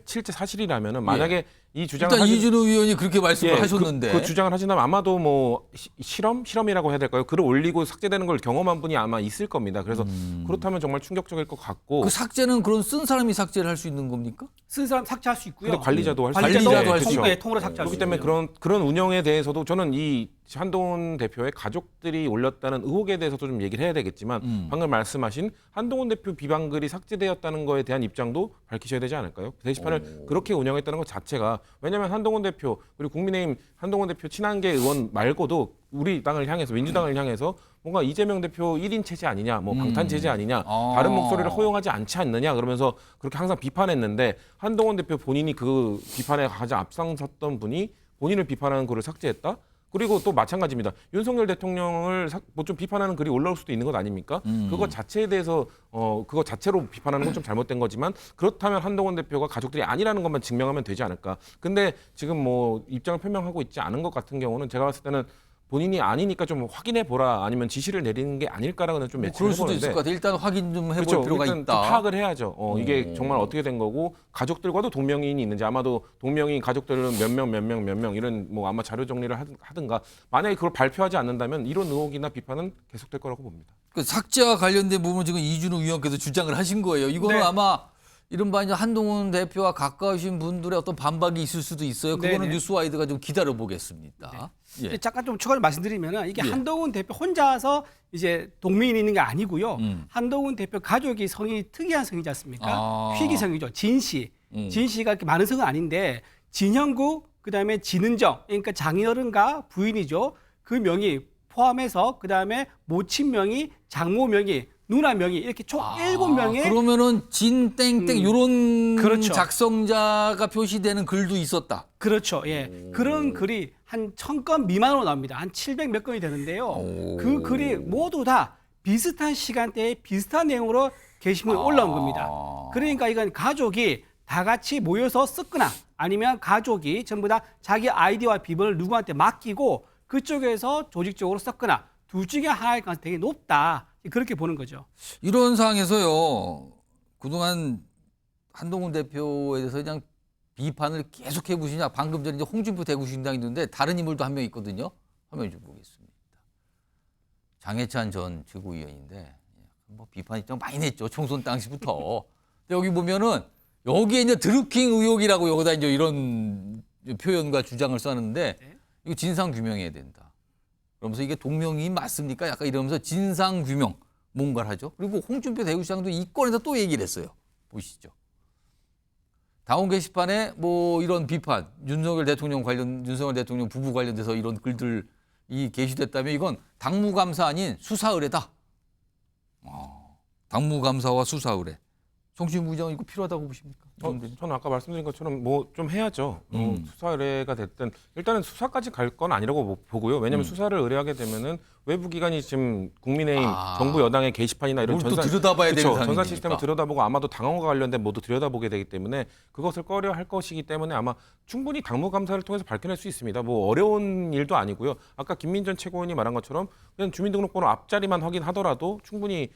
실제 사실이라면은 만약에 이 주장을 일단 이준호 위원이 그렇게 말씀을 하셨는데 그 주장을 하신다면 아마도 뭐 실험이라고 해야 될까요? 글을 올리고 삭제되는 걸 경험한 분이 아마 있을 겁니다. 그래서 그렇다면 정말 충격적일 것 같고 그 삭제는 그런 쓴 사람이 삭제를 할 수 있는 겁니까? 쓴 사람 삭제할 수 있고요. 근데 관리자도 할 수 관리자도 할 수 있죠. 있고. 통으로 삭제할 수 그렇기 때문에 그런 운영에 대해서도 저는 이 한동훈 대표의 가족들이 올렸다는 의혹에 대해서도 좀 얘기를 해야 되겠지만 방금 말씀하신 한동훈 대표 비방글이 삭제되었다는 거에 대한 입장도 밝히셔야 되지 않을까요? 게시판을 그렇게 운영했다는 것 자체가 왜냐하면 한동훈 대표 그리고 국민의힘 한동훈 대표 친한계 의원 말고도 우리 당을 향해서 민주당을 향해서 뭔가 이재명 대표 1인 체제 아니냐, 뭐 방탄 체제 아니냐, 다른 목소리를 허용하지 않지 않느냐 그러면서 그렇게 항상 비판했는데 한동훈 대표 본인이 그 비판에 가장 앞장섰던 분이 본인을 비판하는 글을 삭제했다? 그리고 또 마찬가지입니다. 윤석열 대통령을 뭐 좀 비판하는 글이 올라올 수도 있는 것 아닙니까? 그것 자체에 대해서 그거 자체로 비판하는 건 좀 잘못된 거지만 그렇다면 한동훈 대표가 가족들이 아니라는 것만 증명하면 되지 않을까? 근데 지금 뭐 입장을 표명하고 있지 않은 것 같은 경우는 제가 봤을 때는 본인이 아니니까 좀 확인해 보라 아니면 지시를 내리는 게 아닐까라는 좀 뭐 매치를 그럴 수도 해보는데 있을 것 같아요. 일단 확인 좀 해볼 그렇죠. 필요가 일단 있다. 좀 파악을 해야죠. 이게 정말 어떻게 된 거고 가족들과도 동명이인이 있는지 아마도 동명이인 가족들은 몇 명 이런 뭐 아마 자료 정리를 하든가 만약에 그걸 발표하지 않는다면 이런 의혹이나 비판은 계속될 거라고 봅니다. 그 삭제와 관련된 부분은 지금 이준우 의원께서 주장을 하신 거예요. 이거는 네. 아마 이른바 이제 한동훈 대표와 가까우신 분들의 어떤 반박이 있을 수도 있어요. 그거는 네네. 뉴스와이드가 좀 기다려 보겠습니다. 예. 잠깐 좀 추가로 말씀드리면은 이게 예. 한동훈 대표 혼자서 이제 동맹이 있는 게 아니고요. 한동훈 대표 가족이 성이 특이한 성이지 않습니까? 아. 희귀성이죠. 진 씨. 진 씨가 이렇게 많은 성은 아닌데 진형국 그다음에 진은정 그러니까 장인어른과 부인이죠. 그 명의 포함해서 그다음에 모친 명의, 장모 명의, 누나 명의 이렇게 총 7명의 그러면은 진땡땡 이런 그렇죠. 작성자가 표시되는 글도 있었다. 그렇죠. 예. 그런 글이 한 1000건 미만으로 나옵니다. 한 700 몇 건이 되는데요. 그 글이 모두 다 비슷한 시간대에 비슷한 내용으로 게시물에 올라온 겁니다. 그러니까 이건 가족이 다 같이 모여서 썼거나 아니면 가족이 전부 다 자기 아이디와 비번을 누구한테 맡기고 그쪽에서 조직적으로 썼거나 둘 중에 하나일 가능성이 되게 높다. 그렇게 보는 거죠. 이런 상황에서요. 그동안 한동훈 대표에 대해서 그냥 비판을 계속 해보시냐. 방금 전에 이제 홍준표 대구시장이 있는데 다른 인물도 한 명 있거든요. 화면 좀 보겠습니다. 장해찬 전 최고위원인데 뭐 비판이 좀 많이 냈죠. 총선 당시부터. 근데 여기 보면은 여기에 이제 드루킹 의혹이라고 여기다 이제 이런 표현과 주장을 썼는데 이거 진상 규명해야 된다. 그러면서 이게 동명이인 맞습니까? 약간 이러면서 진상 규명 뭔가를 하죠. 그리고 홍준표 대구시장도 이 건에서 또 얘기를 했어요. 보시죠. 당원 게시판에 뭐 이런 비판, 윤석열 대통령 부부 관련돼서 이런 글들이 게시됐다면 이건 당무감사 아닌 수사 의뢰다. 당무감사와 수사 의뢰. 송신부 의장은 이거 필요하다고 보십니까? 저는 아까 말씀드린 것처럼 뭐 좀 해야죠. 수사 의뢰가 됐든 일단은 수사까지 갈 건 아니라고 보고요. 왜냐하면 수사를 의뢰하게 되면은 외부 기관이 지금 국민의힘 정부 여당의 게시판이나 이런 뭘 또 들여다봐야 되는 전산 상황이니까. 시스템을 들여다보고 아마도 당원과 관련된 모두 들여다보게 되기 때문에 그것을 꺼려 할 것이기 때문에 아마 충분히 당무감사를 통해서 밝혀낼 수 있습니다. 뭐 어려운 일도 아니고요. 아까 김민전 최고위원이 말한 것처럼 그냥 주민등록번호 앞자리만 확인하더라도 충분히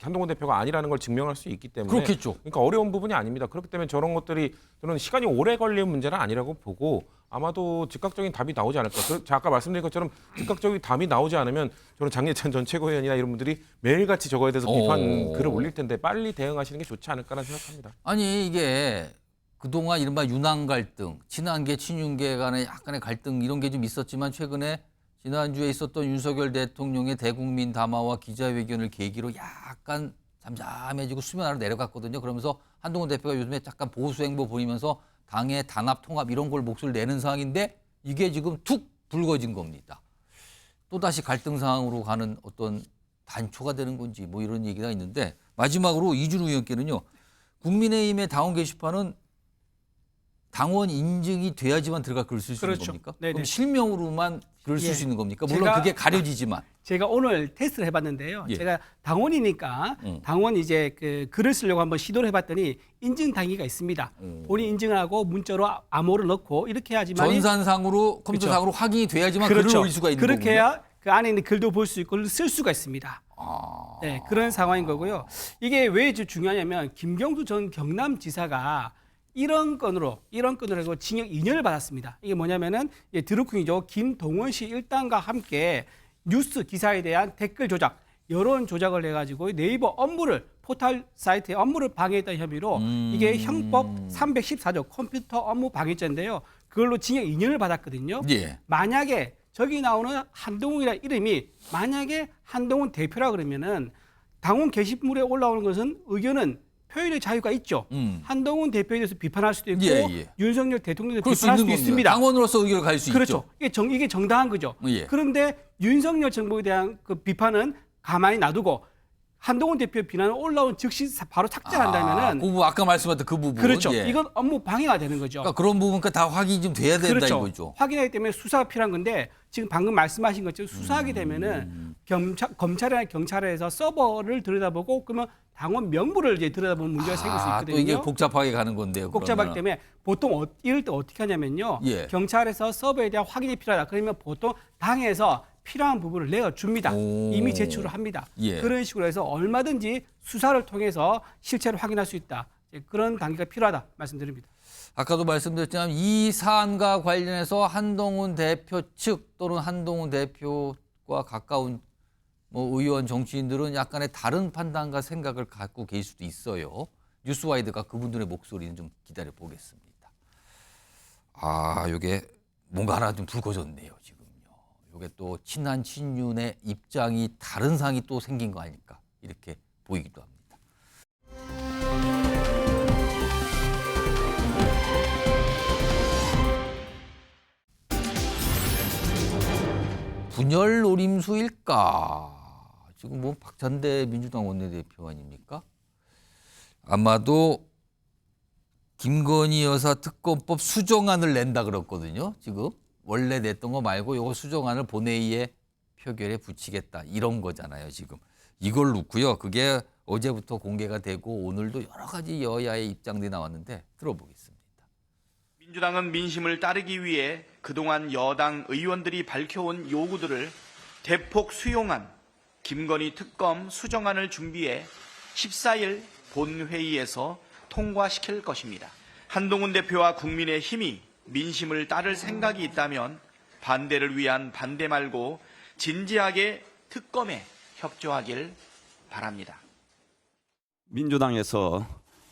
한동훈 대표가 아니라는 걸 증명할 수 있기 때문에 그렇겠죠. 그러니까 어려운 부분이 아닙니다. 그렇기 때문에 저런 것들이 저는 시간이 오래 걸리는 문제는 아니라고 보고 아마도 즉각적인 답이 나오지 않을까. 제가 아까 말씀드린 것처럼 즉각적인 답이 나오지 않으면 저는 장예찬 전 최고위원이나 이런 분들이 매일같이 저거에 대해서 비판 글을 올릴 텐데 빨리 대응하시는 게 좋지 않을까라는 생각합니다. 아니 이게 그동안 이른바 윤항 갈등, 친한계, 친윤계 간의 약간의 갈등 이런 게 좀 있었지만 최근에 지난주에 있었던 윤석열 대통령의 대국민 담화와 기자회견을 계기로 약간 잠잠해지고 수면 아래로 내려갔거든요. 그러면서 한동훈 대표가 요즘에 약간 보수 행보 보이면서 당의 단합, 통합 이런 걸 목소리를 내는 상황인데 이게 지금 툭 불거진 겁니다. 또다시 갈등 상황으로 가는 어떤 단초가 되는 건지 뭐 이런 얘기가 있는데 마지막으로 이준우 의원께는요. 국민의힘의 당원 게시판은 당원 인증이 돼야지만 들어가 글을 쓸 수 있는 그렇죠. 겁니까? 네네. 그럼 실명으로만 글을 쓸 수 예. 있는 겁니까? 물론 그게 가려지지만. 제가 오늘 테스트를 해봤는데요. 예. 제가 당원이니까 당원 이제 그 글을 쓰려고 한번 시도를 해봤더니 인증 단계가 있습니다. 본인 인증을 하고 문자로 암호를 넣고 이렇게 해야지만 전산상으로 컴퓨터상으로 확인이 돼야지만 그렇죠. 글을 올릴 수가 있는 거군요. 그렇게 해야 그 안에 있는 글도 볼 수 있고 글을 쓸 수가 있습니다. 네, 그런 상황인 거고요. 이게 왜 중요하냐면 김경수 전 경남지사가 이런 건으로 해서 징역 2년을 받았습니다. 이게 뭐냐면은 드루킹이죠. 김동원 씨 일당과 함께 뉴스 기사에 대한 댓글 조작, 여론 조작을 해가지고 네이버 업무를 포털 사이트의 업무를 방해했던 혐의로 이게 형법 314조 컴퓨터 업무 방해죄인데요. 그걸로 징역 2년을 받았거든요. 예. 만약에 저기 나오는 한동훈이라는 이름이 만약에 한동훈 대표라 그러면은 당원 게시물에 올라오는 것은 의견은 표현의 자유가 있죠. 한동훈 대표에 대해서 비판할 수도 있고 윤석열 대통령에 대해서 비판할 수도 있습니다. 당원으로서 의견을 가질 수 그렇죠. 있죠. 이게 정당한 거죠. 예. 그런데 윤석열 정부에 대한 그 비판은 가만히 놔두고 한동훈 대표 비난을 올라온 즉시 바로 삭제한다면은 그 부분 아까 말씀하셨던 그 부분. 그렇죠. 예. 이건 업무 방해가 되는 거죠. 그러니까 그런 부분까지 다 확인이 좀 돼야 된다 그렇죠. 이거죠. 확인하기 때문에 수사가 필요한 건데 지금 방금 말씀하신 것처럼 수사하게 되면은 검찰이나 경찰에서 서버를 들여다보고 그러면 당원 명부를 이제 들여다보는 문제가 생길 수 있거든요. 또 이게 복잡하게 가는 건데요. 복잡하기 그러면. 때문에 보통 이럴 때 어떻게 하냐면요. 예. 경찰에서 서버에 대한 확인이 필요하다. 그러면 보통 당에서 필요한 부분을 내어줍니다. 오. 이미 제출을 합니다. 예. 그런 식으로 해서 얼마든지 수사를 통해서 실체를 확인할 수 있다. 그런 단계가 필요하다 말씀드립니다. 아까도 말씀드렸지만 이 사안과 관련해서 한동훈 대표 측 또는 한동훈 대표와 가까운 뭐 의원 정치인들은 약간의 다른 판단과 생각을 갖고 계실 수도 있어요. 뉴스와이드가 그분들의 목소리는 좀 기다려 보겠습니다. 이게 뭔가 하나 좀 불거졌네요, 지금요. 이게 또 친한 친윤의 입장이 다른 상이 또 생긴 거 아닐까 이렇게 보이기도 합니다. 분열 노림수일까? 지금 뭐 박찬대 민주당 원내대표 아닙니까? 아마도 김건희 여사 특검법 수정안을 낸다 그랬거든요. 지금 원래 냈던 거 말고 이거 수정안을 본회의에 표결에 붙이겠다 이런 거잖아요. 지금 이걸 놓고요. 그게 어제부터 공개가 되고 오늘도 여러 가지 여야의 입장들이 나왔는데 들어보겠습니다. 민주당은 민심을 따르기 위해 그동안 여당 의원들이 밝혀온 요구들을 대폭 수용한 김건희 특검 수정안을 준비해 14일 본회의에서 통과시킬 것입니다. 한동훈 대표와 국민의힘이 민심을 따를 생각이 있다면 반대를 위한 반대 말고 진지하게 특검에 협조하길 바랍니다. 민주당에서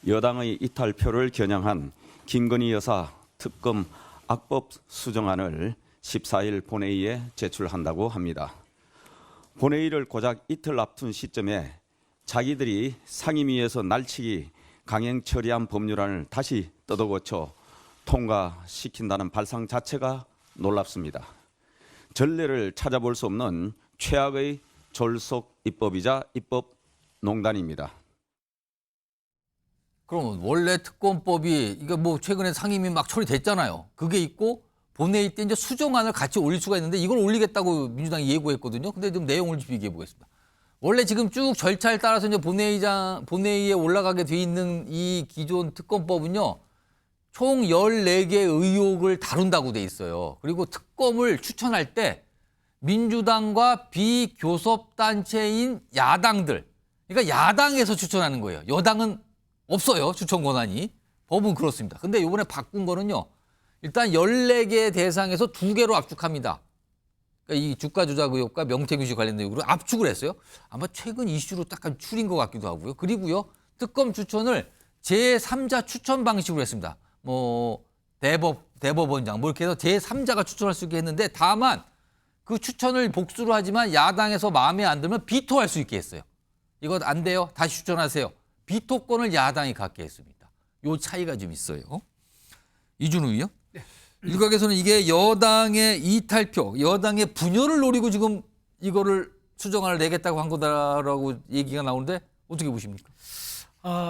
여당의 이탈표를 겨냥한 김건희 여사 특검 악법 수정안을 14일 본회의에 제출한다고 합니다. 본회의를 고작 이틀 앞둔 시점에 자기들이 상임위에서 날치기 강행 처리한 법률안을 다시 뜯어고쳐 통과시킨다는 발상 자체가 놀랍습니다. 전례를 찾아볼 수 없는 최악의 졸속 입법이자 입법 농단입니다. 그럼 원래 특검법이 이거 뭐 최근에 상임위 막 처리됐잖아요. 그게 있고 본회의 때 이제 수정안을 같이 올릴 수가 있는데 이걸 올리겠다고 민주당이 예고했거든요. 근데 좀 내용을 좀 얘기해 보겠습니다. 원래 지금 쭉 절차를 따라서 이제 본회의에 올라가게 돼 있는 이 기존 특검법은요. 총 14개의 의혹을 다룬다고 돼 있어요. 그리고 특검을 추천할 때 민주당과 비교섭단체인 야당들, 그러니까 야당에서 추천하는 거예요. 여당은 없어요. 추천 권한이. 법은 그렇습니다. 근데 이번에 바꾼 거는요. 일단 14개 대상에서 2개로 압축합니다. 그러니까 이 주가 조작 의혹과 명태균 씨 관련된 의혹으로 압축을 했어요. 아마 최근 이슈로 약간 추린 것 같기도 하고요. 그리고요. 특검 추천을 제3자 추천 방식으로 했습니다. 뭐 대법원장 뭐 이렇게 해서 제3자가 추천할 수 있게 했는데 다만 그 추천을 복수로 하지만 야당에서 마음에 안 들면 비토할 수 있게 했어요. 이거 안 돼요. 다시 추천하세요. 비토권을 야당이 갖게 했습니다. 요 차이가 좀 있어요. 이준우요? 네. 일각에서는 이게 여당의 이탈표, 여당의 분열을 노리고 지금 이거를 수정안을 내겠다고 한 거다라고 얘기가 나오는데 어떻게 보십니까?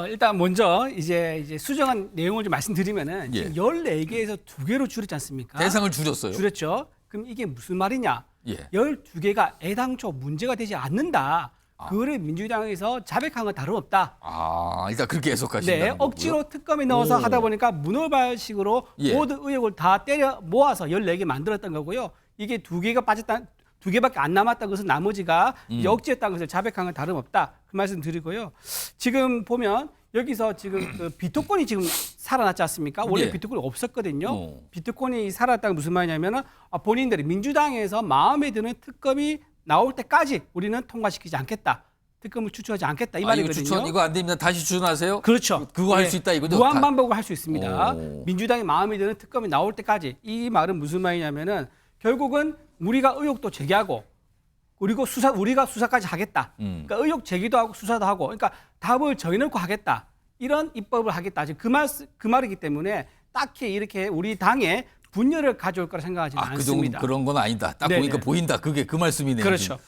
일단 먼저 이제 수정안 내용을 좀 말씀드리면은 예. 14개에서 2개로 줄였지 않습니까? 대상을 줄였어요. 줄였죠. 그럼 이게 무슨 말이냐? 예. 12개가 애당초 문제가 되지 않는다. 그거를 민주당에서 자백한 건 다름없다. 일단 그렇게 해석하신다는 네, 거고요. 억지로 특검에 넣어서 하다 보니까 문어발식으로 예. 모든 의혹을 다 때려 모아서 14개 만들었던 거고요. 이게 2개가 빠졌다, 2개밖에 안 남았다는 것은 나머지가 이제 억지했다는 것을 자백한 건 다름없다. 그 말씀 드리고요. 지금 보면 여기서 지금 그 비토권이 지금 살아났지 않습니까? 원래 예. 비토권이 없었거든요. 비토권이 살아났다는 무슨 말이냐면 본인들이 민주당에서 마음에 드는 특검이 나올 때까지 우리는 통과시키지 않겠다. 특검을 추천하지 않겠다 이 말이거든요. 이거 안 됩니다. 다시 추천하세요. 그렇죠. 그거 할 수 있다 이거죠. 무한 반복을 할 수 있습니다. 민주당이 마음에 드는 특검이 나올 때까지. 이 말은 무슨 말이냐면은 결국은 우리가 의혹도 제기하고 그리고 우리가 수사까지 하겠다. 그러니까 의혹 제기도 하고 수사도 하고. 그러니까 답을 정해놓고 하겠다. 이런 입법을 하겠다. 지금 그 말이기 때문에 딱히 이렇게 우리 당에 분열을 가져올 거라 생각하지는 않습니다. 그런 건 아니다. 딱 네네. 보니까 보인다. 그게 그 말씀이네요. 그렇죠.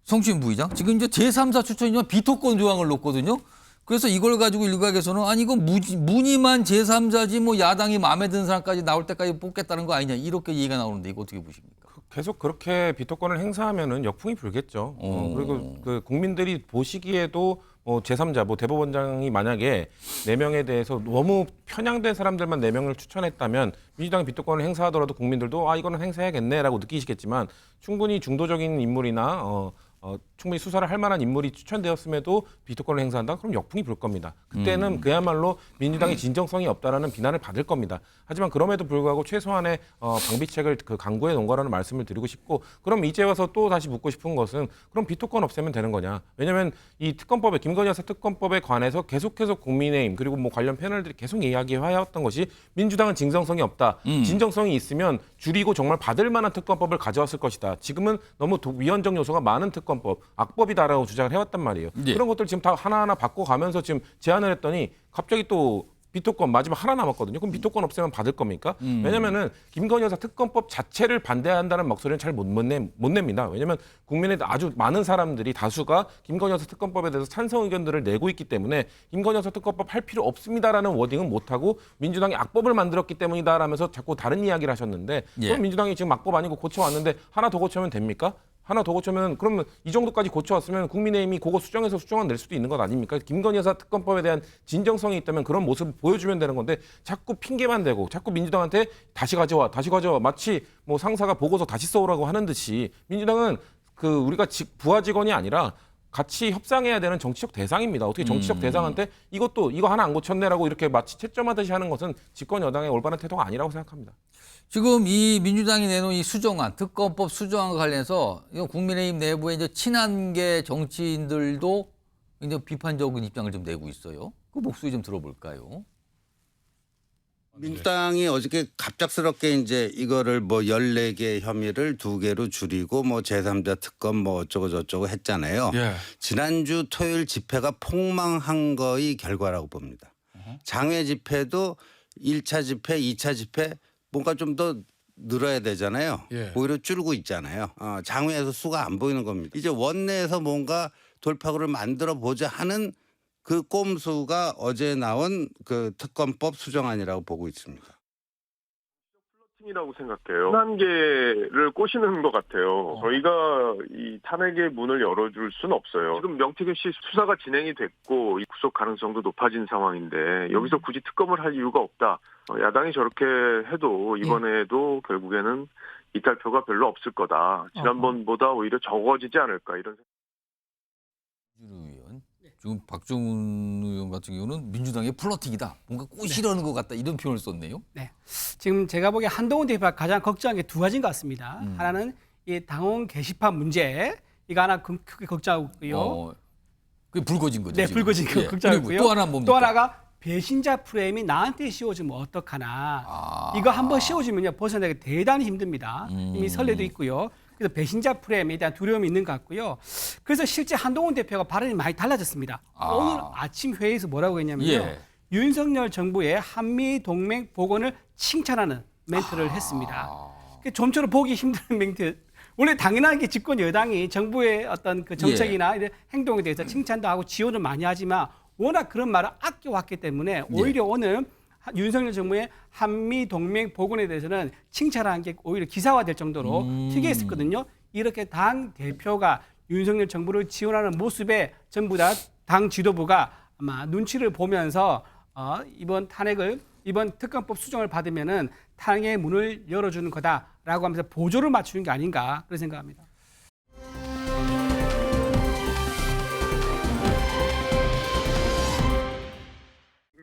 성추인 부의장 지금 이제 제3자 추천이면 비토권 조항을 놓거든요. 그래서 이걸 가지고 일각에서는 아니 이거 무늬만 제3자지 뭐 야당이 마음에 드는 사람까지 나올 때까지 뽑겠다는 거 아니냐 이렇게 얘기가 나오는데 이거 어떻게 보십니까? 계속 그렇게 비토권을 행사하면은 역풍이 불겠죠. 그리고 그 국민들이 보시기에도 제3자, 대법원장이 만약에 4명에 대해서 너무 편향된 사람들만 4명을 추천했다면 민주당이 비토권을 행사하더라도 국민들도 이거는 행사해야겠네라고 느끼시겠지만 충분히 중도적인 인물이나 충분히 수사를 할 만한 인물이 추천되었음에도 비토권을 행사한다? 그럼 역풍이 불 겁니다. 그때는 그야말로 민주당이 진정성이 없다라는 비난을 받을 겁니다. 하지만 그럼에도 불구하고 최소한의 방비책을 강구해 놓은 거라는 말씀을 드리고 싶고 그럼 이제 와서 또 다시 묻고 싶은 것은 그럼 비토권 없애면 되는 거냐. 왜냐하면 이 특검법에 김건희 여사 특검법에 관해서 계속해서 국민의힘 그리고 관련 패널들이 계속 이야기해왔던 것이 민주당은 진정성이 없다. 진정성이 있으면 줄이고 정말 받을 만한 특검법을 가져왔을 것이다. 지금은 너무 위헌적 요소가 많은 특검법, 악법이다라고 주장을 해왔단 말이에요. 예. 그런 것들 지금 다 하나하나 바꿔가면서 지금 제안을 했더니 갑자기 또 비토권 마지막 하나 남았거든요. 그럼 비토권 없애면 받을 겁니까? 왜냐면은 김건희 여사 특검법 자체를 반대한다는 목소리는 잘 못 냅니다. 왜냐면 국민의 아주 많은 사람들이 다수가 김건희 여사 특검법에 대해서 찬성 의견들을 내고 있기 때문에 김건희 여사 특검법 할 필요 없습니다라는 워딩은 못하고 민주당이 악법을 만들었기 때문이다라면서 자꾸 다른 이야기를 하셨는데 그럼 민주당이 지금 악법 아니고 고쳐왔는데 하나 더 고쳐면 됩니까? 하나 더 고쳐면 그러면 이 정도까지 고쳐왔으면 국민의힘이 그거 수정해서 수정안 낼 수도 있는 것 아닙니까? 김건희 여사 특검법에 대한 진정성이 있다면 그런 모습을 보여주면 되는 건데 자꾸 핑계만 대고 자꾸 민주당한테 다시 가져와 마치 상사가 보고서 다시 써오라고 하는 듯이 민주당은 우리가 부하 직원이 아니라 같이 협상해야 되는 정치적 대상입니다. 어떻게 정치적 대상한테 이거 하나 안 고쳤네라고 이렇게 마치 채점하듯이 하는 것은 집권 여당의 올바른 태도가 아니라고 생각합니다. 지금 이 민주당이 내놓은 이 수정안, 특검법 수정안과 관련해서 국민의힘 내부에 이제 친한계 정치인들도 이제 비판적인 입장을 좀 내고 있어요. 그 목소리 좀 들어볼까요? 민주당이 어저께 갑작스럽게 이제 이거를 14개 혐의를 2개로 줄이고 제3자 특검 어쩌고 저쩌고 했잖아요. 예. 지난주 토요일 집회가 폭망한 거의 결과라고 봅니다. 장외 집회도 1차 집회, 2차 집회 뭔가 좀 더 늘어야 되잖아요. 오히려 줄고 있잖아요. 장외에서 수가 안 보이는 겁니다. 이제 원내에서 뭔가 돌파구를 만들어 보자 하는 그 꼼수가 어제 나온 그 특검법 수정안이라고 보고 있습니다. 이라고 생각해요. 한계를 꼬시는 것 같아요. 저희가 이 탄핵의 문을 열어줄 수는 없어요. 지금 명태균 씨 수사가 진행이 됐고 구속 가능성도 높아진 상황인데 여기서 굳이 특검을 할 이유가 없다. 야당이 저렇게 해도 이번에도 결국에는 이탈표가 별로 없을 거다. 지난번보다 오히려 적어지지 않을까 이런 생각. 지금 박정훈 의원 같은 경우는 민주당의 플러팅이다. 뭔가 꼬시려는 것 같다. 이런 표현을 썼네요. 네. 지금 제가 보기에 한동훈 대표가 가장 걱정한 게 2가지인 것 같습니다. 하나는 이 당원 게시판 문제. 이거 하나 크게 걱정하고 있고요. 그게 불거진 거죠. 네, 지금. 불거진 거 걱정하고요. 또 하나 뭡니까? 또 하나가 배신자 프레임이 나한테 씌워지면 어떡하나. 이거 한번 씌워지면요. 벗어나기 대단히 힘듭니다. 이미 선례도 있고요. 그래서 배신자 프레임에 대한 두려움이 있는 것 같고요. 그래서 실제 한동훈 대표가 발언이 많이 달라졌습니다. 오늘 아침 회의에서 뭐라고 했냐면요. 윤석열 정부의 한미 동맹 복원을 칭찬하는 멘트를 했습니다. 좀처럼 보기 힘든 멘트. 원래 당연하게 집권 여당이 정부의 어떤 그 정책이나 이런 행동에 대해서 칭찬도 하고 지원을 많이 하지만 워낙 그런 말을 아껴왔기 때문에 오히려 오늘 윤석열 정부의 한미 동맹 복원에 대해서는 칭찬한 게 오히려 기사화될 정도로 특이했었거든요. 이렇게 당 대표가 윤석열 정부를 지원하는 모습에 전부 다 당 지도부가 아마 눈치를 보면서 이번 특검법 수정을 받으면은 탄핵의 문을 열어주는 거다라고 하면서 보조를 맞추는 게 아닌가 그런 생각합니다.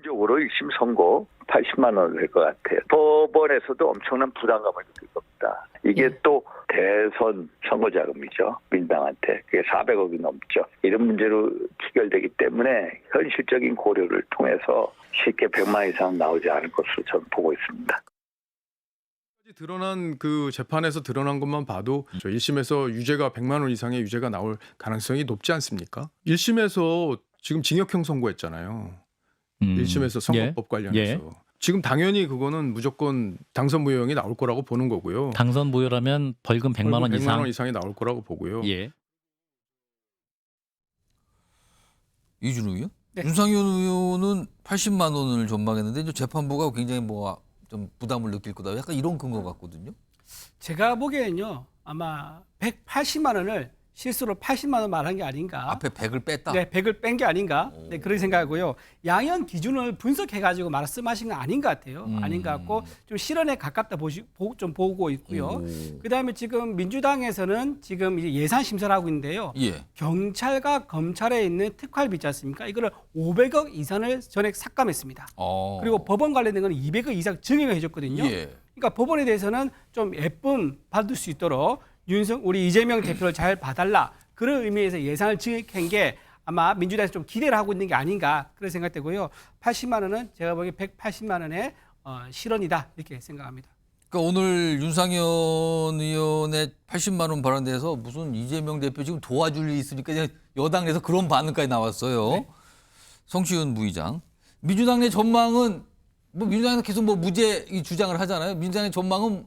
적으로 1심 선고 80만 원을 낼 것 같아요. 법원에서도 엄청난 부담감을 느낄 겁니다. 이게 또 대선 선거 자금이죠. 민당한테. 그게 400억이 넘죠. 이런 문제로 기결되기 때문에 현실적인 고려를 통해서 쉽게 100만 이상 나오지 않을 것으로 저는 보고 있습니다. 드러난 그 재판에서 드러난 것만 봐도 1심에서 유죄가 100만 원 이상의 유죄가 나올 가능성이 높지 않습니까? 1심에서 지금 징역형 선고했잖아요. 1심에서 선거법 관련해서. 지금 당연히 그거는 무조건 당선 무효형이 나올 거라고 보는 거고요. 당선 무효라면 벌금 100만 원 이상. 100만 원 이상이 나올 거라고 보고요. 이준욱이요? 네. 윤상현 의원은 80만 원을 전망했는데 이제 재판부가 굉장히 뭐 좀 부담을 느낄 거다. 약간 이런 근거 같거든요. 제가 보기에는요. 아마 180만 원을 실수로 80만 원 말한 게 아닌가. 앞에 100을 뺐다. 네, 100을 뺀 게 아닌가. 네, 그런 생각하고요. 양형 기준을 분석해가지고 말씀하신 건 아닌 것 같아요. 아닌 것 같고 좀 실언에 가깝다 좀 보고 있고요. 그다음에 지금 민주당에서는 지금 이제 예산 심사를 하고 있는데요. 예. 경찰과 검찰에 있는 특활비 있지 않습니까? 이거를 500억 이상을 전액 삭감했습니다. 그리고 법원 관련된 건 200억 이상 증액을 해줬거든요. 예. 그러니까 법원에 대해서는 좀 예쁨 받을 수 있도록 우리 이재명 대표를 잘 봐달라. 그런 의미에서 예산을 증액한 게 아마 민주당에서 좀 기대를 하고 있는 게 아닌가 그런 생각되고요. 80만 원은 제가 보기에 180만 원의 실언이다 이렇게 생각합니다. 그러니까 오늘 윤상현 의원의 80만 원 발언돼서 무슨 이재명 대표 지금 도와줄 일이 있으니까 그냥 여당 내에서 그런 반응까지 나왔어요. 네. 성시윤 부의장. 민주당 내 전망은 뭐 민주당에서 계속 뭐 무죄 주장을 하잖아요. 민주당의 전망은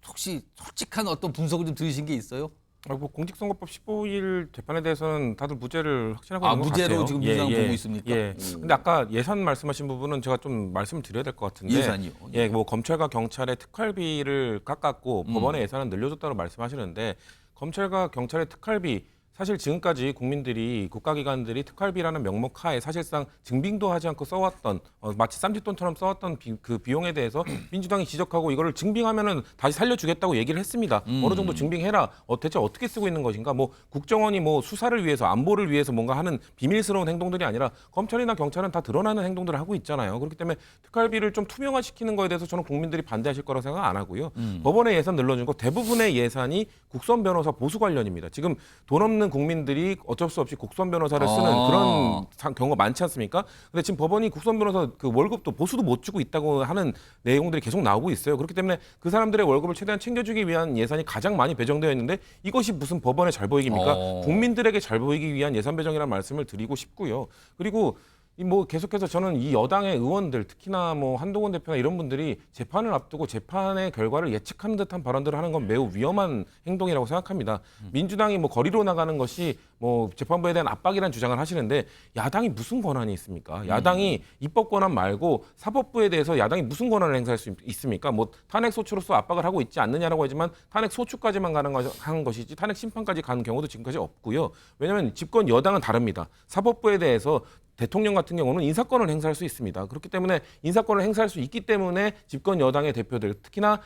혹시 솔직한 어떤 분석을 좀 들으신 게 있어요? 뭐 공직선거법 15일 재판에 대해서는 다들 무죄를 확신하고 있는 것 무죄로 같아요. 지금 민주당 보고 있습니까? 예. 근데 아까 예산 말씀하신 부분은 제가 좀 말씀을 드려야 될 것 같은데. 예산이요? 예, 뭐 검찰과 경찰의 특활비를 깎았고 법원의 예산은 늘려줬다고 말씀하시는데 검찰과 경찰의 특활비 사실 지금까지 국민들이 국가기관들이 특활비라는 명목 하에 사실상 증빙도 하지 않고 써왔던 마치 쌈짓돈처럼 써왔던 그 비용에 대해서 민주당이 지적하고 이거를 증빙하면은 다시 살려주겠다고 얘기를 했습니다. 어느 정도 증빙해라. 대체 어떻게 쓰고 있는 것인가? 뭐 국정원이 뭐 수사를 위해서 안보를 위해서 뭔가 하는 비밀스러운 행동들이 아니라 검찰이나 경찰은 다 드러나는 행동들을 하고 있잖아요. 그렇기 때문에 특활비를 좀 투명화시키는 거에 대해서 저는 국민들이 반대하실 거라고 생각 안 하고요. 법원의 예산 늘려준 거 대부분의 예산이 국선 변호사 보수 관련입니다. 지금 돈 없는 국민들이 어쩔 수 없이 국선 변호사를 쓰는 그런 경우가 많지 않습니까? 근데 지금 법원이 국선 변호사 그 월급도 보수도 못 주고 있다고 하는 내용들이 계속 나오고 있어요. 그렇기 때문에 그 사람들의 월급을 최대한 챙겨주기 위한 예산이 가장 많이 배정되어 있는데 이것이 무슨 법원에 잘 보이기입니까? 국민들에게 잘 보이기 위한 예산 배정이라는 말씀을 드리고 싶고요. 그리고 뭐 계속해서 저는 이 여당의 의원들 특히나 뭐 한동훈 대표나 이런 분들이 재판을 앞두고 재판의 결과를 예측하는 듯한 발언들을 하는 건 매우 위험한 행동이라고 생각합니다. 민주당이 뭐 거리로 나가는 것이 뭐 재판부에 대한 압박이라는 주장을 하시는데 야당이 무슨 권한이 있습니까? 야당이 입법 권한 말고 사법부에 대해서 야당이 무슨 권한을 행사할 수 있습니까? 뭐 탄핵 소추로서 압박을 하고 있지 않느냐라고 하지만 탄핵 소추까지만 하는 것이지 탄핵 심판까지 가는 경우도 지금까지 없고요. 왜냐하면 집권 여당은 다릅니다. 사법부에 대해서 대통령 같은 경우는 인사권을 행사할 수 있습니다. 그렇기 때문에 인사권을 행사할 수 있기 때문에 집권 여당의 대표들 특히나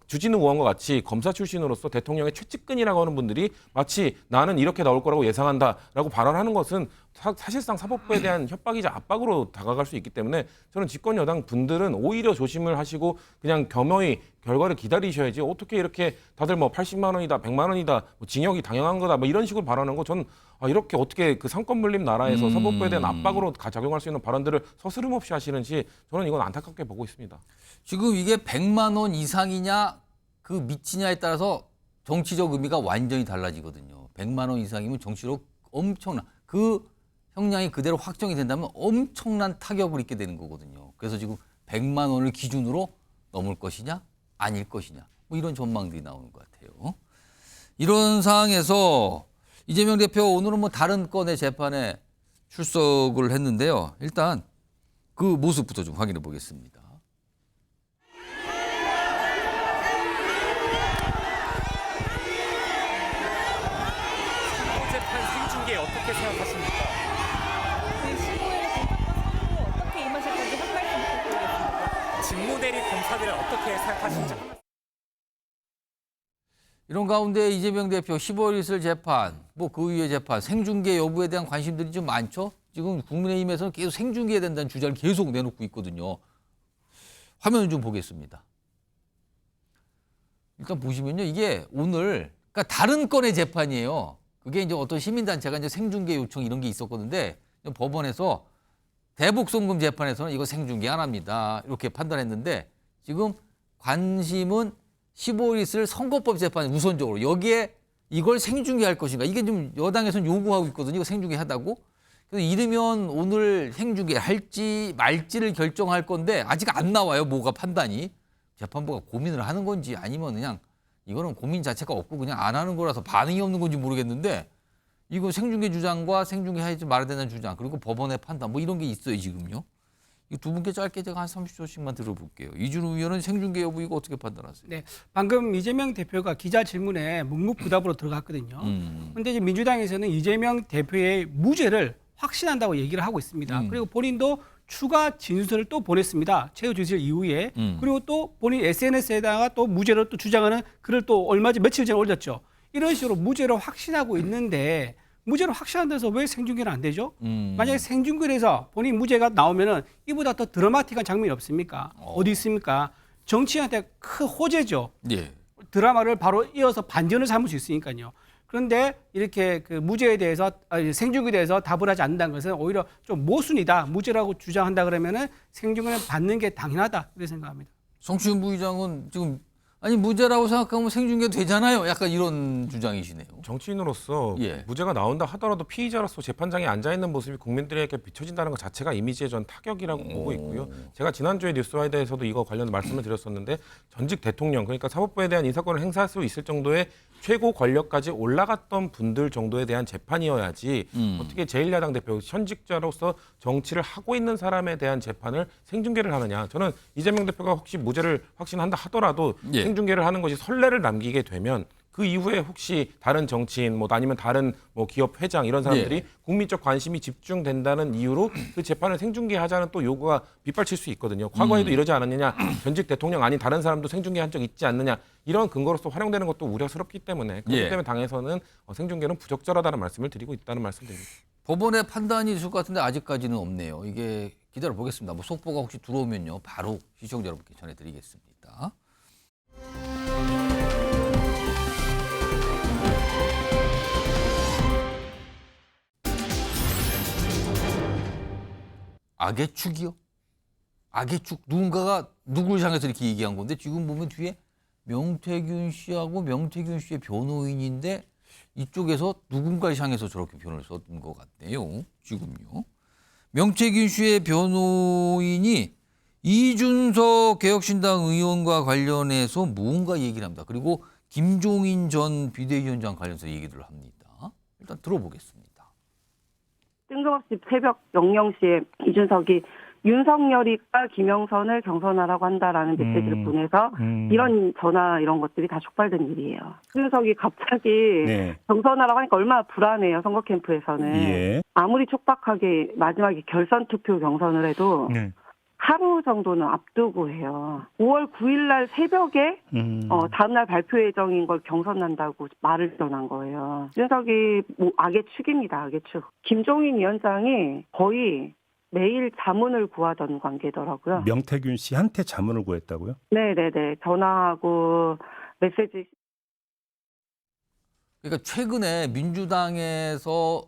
주진우 의원과 같이 검사 출신으로서 대통령의 최측근이라고 하는 분들이 마치 나는 이렇게 나올 거라고 예상한다라고 발언하는 것은 사실상 사법부에 대한 협박이자 압박으로 다가갈 수 있기 때문에 저는 집권 여당 분들은 오히려 조심을 하시고 그냥 겸허히 결과를 기다리셔야지 어떻게 이렇게 다들 뭐 80만 원이다 100만 원이다 뭐 징역이 당연한 거다 뭐 이런 식으로 발언하는 거 저는 이렇게 어떻게 그 상권 물림 나라에서 사법부에 대한 압박으로 작용할 수 있는 발언들을 서스름 없이 하시는지 저는 이건 안타깝게 보고 있습니다. 지금 이게 100만 원 이상이냐 그 미치냐에 따라서 정치적 의미가 완전히 달라지거든요. 100만 원 이상이면 정치로 엄청난 그 형량이 그대로 확정이 된다면 엄청난 타격을 입게 되는 거거든요. 그래서 지금 100만 원을 기준으로 넘을 것이냐 아닐 것이냐 뭐 이런 전망들이 나오는 것 같아요. 이런 상황에서 이재명 대표 오늘은 뭐 다른 건의 재판에 출석을 했는데요. 일단 그 모습부터 좀 확인해 보겠습니다. 재판 생중계 어떻게 생각하십니까? 어떻게 임하실 건지 한 말씀 부탁드리겠습니다. 직무대리 검사들을 어떻게 생각하시는지. 이런 가운데 이재명 대표 15일 있을 재판, 뭐 그 이후의 재판, 생중계 여부에 대한 관심들이 좀 많죠. 지금 국민의힘에서는 계속 생중계해야 된다는 주장을 계속 내놓고 있거든요. 화면을 좀 보겠습니다. 일단 보시면요, 이게 오늘 그러니까 다른 건의 재판이에요. 그게 이제 어떤 시민단체가 이제 생중계 요청 이런 게 있었거든데 법원에서 대북송금 재판에서는 이거 생중계 안 합니다. 이렇게 판단했는데 지금 관심은 15일 있을 선거법 재판 우선적으로 여기에 이걸 생중계할 것인가 이게 좀 여당에서는 요구하고 있거든요. 이거 생중계 하다고. 그래서 이르면 오늘 생중계 할지 말지를 결정할 건데 아직 안 나와요. 뭐가 판단이. 재판부가 고민을 하는 건지 아니면 그냥 이거는 고민 자체가 없고 그냥 안 하는 거라서 반응이 없는 건지 모르겠는데 이거 생중계 주장과 생중계 하지 말아야 되는 주장 그리고 법원의 판단 뭐 이런 게 있어요 지금요. 이 두 분께 짧게 제가 한 30초씩만 들어볼게요. 이준우 의원은 생중계 여부 이거 어떻게 판단하세요? 네, 방금 이재명 대표가 기자 질문에 묵묵부답으로 들어갔거든요. 그런데 이제 민주당에서는 이재명 대표의 무죄를 확신한다고 얘기를 하고 있습니다. 그리고 본인도 추가 진술을 또 보냈습니다. 최후 진술 이후에. 그리고 또 본인 SNS에다가 또 무죄를 또 주장하는 글을 또 며칠 전에 올렸죠. 이런 식으로 무죄를 확신하고 있는데 무죄를 확신한다서 왜 생중계는 안 되죠? 만약에 생중계에서 본인 무죄가 나오면은 이보다 더 드라마틱한 장면이 없습니까? 어디 있습니까? 정치인한테 큰 호재죠. 예. 드라마를 바로 이어서 반전을 삼을 수 있으니까요. 그런데 이렇게 그 무죄에 대해서 생중계에 대해서 답을 하지 않는다는 것은 오히려 좀 모순이다. 무죄라고 주장한다 그러면은 생중계는 받는 게 당연하다. 이렇게 생각합니다. 성추현 부의장은 지금 아니 무죄라고 생각하면 생중계 되잖아요. 약간 이런 주장이시네요. 정치인으로서 무죄가 나온다 하더라도 피의자로서 재판장에 앉아 있는 모습이 국민들에게 비춰진다는 것 자체가 이미지에 전 타격이라고 보고 있고요. 제가 지난주에 뉴스와이드에서도 이거 관련 말씀을 드렸었는데 전직 대통령 그러니까 사법부에 대한 인사권을 행사할 수 있을 정도의 최고 권력까지 올라갔던 분들 정도에 대한 재판이어야지 어떻게 제1야당 대표 현직자로서 정치를 하고 있는 사람에 대한 재판을 생중계를 하느냐. 저는 이재명 대표가 혹시 무죄를 확신한다 하더라도 생중계를 하는 것이 선례를 남기게 되면 그 이후에 혹시 다른 정치인 뭐 아니면 다른 뭐 기업 회장 이런 사람들이 국민적 관심이 집중된다는 이유로 그 재판을 생중계하자는 또 요구가 빗발칠 수 있거든요. 과거에도 이러지 않았느냐. 전직 대통령 아닌 다른 사람도 생중계한 적 있지 않느냐. 이런 근거로서 활용되는 것도 우려스럽기 때문에 그렇기 때문에 당에서는 생중계는 부적절하다는 말씀을 드리고 있다는 말씀드립니다. 법원의 판단이 있을 것 같은데 아직까지는 없네요. 이게 기다려 보겠습니다. 뭐 속보가 혹시 들어오면요. 바로 시청자 여러분께 전해드리겠습니다. 악의 축이요? 악의 축. 누군가가 누구를 향해서 이렇게 얘기한 건데 지금 보면 뒤에 명태균 씨하고 명태균 씨의 변호인인데 이쪽에서 누군가를 향해서 저렇게 변호를 썼던 것 같네요. 지금요. 명태균 씨의 변호인이 이준석 개혁신당 의원과 관련해서 무언가 얘기를 합니다. 그리고 김종인 전 비대위원장 관련해서 얘기를 합니다. 일단 들어보겠습니다. 뜬금없이 새벽 00시에 이준석이 윤석열이가 김영선을 경선하라고 한다라는 메시지를 보내서 이런 전화 이런 것들이 다 촉발된 일이에요. 이준석이 갑자기 경선하라고 하니까 얼마나 불안해요. 선거 캠프에서는. 아무리 촉박하게 마지막에 결선 투표 경선을 해도 하루 정도는 앞두고 해요. 5월 9일 날 새벽에 다음날 발표 예정인 걸 경선한다고 말을 전한 거예요. 이준석이 악의 축입니다. 악의 축. 김종인 위원장이 거의 매일 자문을 구하던 관계더라고요. 명태균 씨한테 자문을 구했다고요? 네네네. 전화하고 메시지. 그러니까 최근에 민주당에서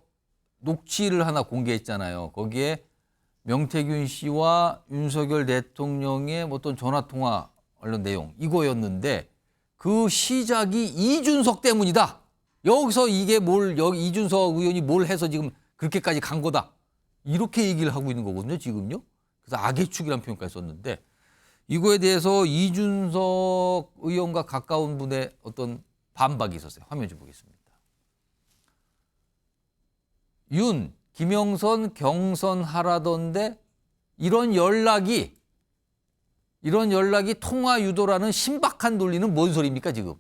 녹취를 하나 공개했잖아요. 거기에 명태균 씨와 윤석열 대통령의 어떤 전화통화 관련 내용 이거였는데 그 시작이 이준석 때문이다. 여기서 이게 이준석 의원이 뭘 해서 지금 그렇게까지 간 거다. 이렇게 얘기를 하고 있는 거거든요, 지금요. 그래서 악의 축이라는 표현까지 썼는데 이거에 대해서 이준석 의원과 가까운 분의 어떤 반박이 있었어요. 화면 좀 보겠습니다. 김영선 경선하라던데 이런 연락이 통화 유도라는 신박한 논리는 뭔 소리입니까, 지금?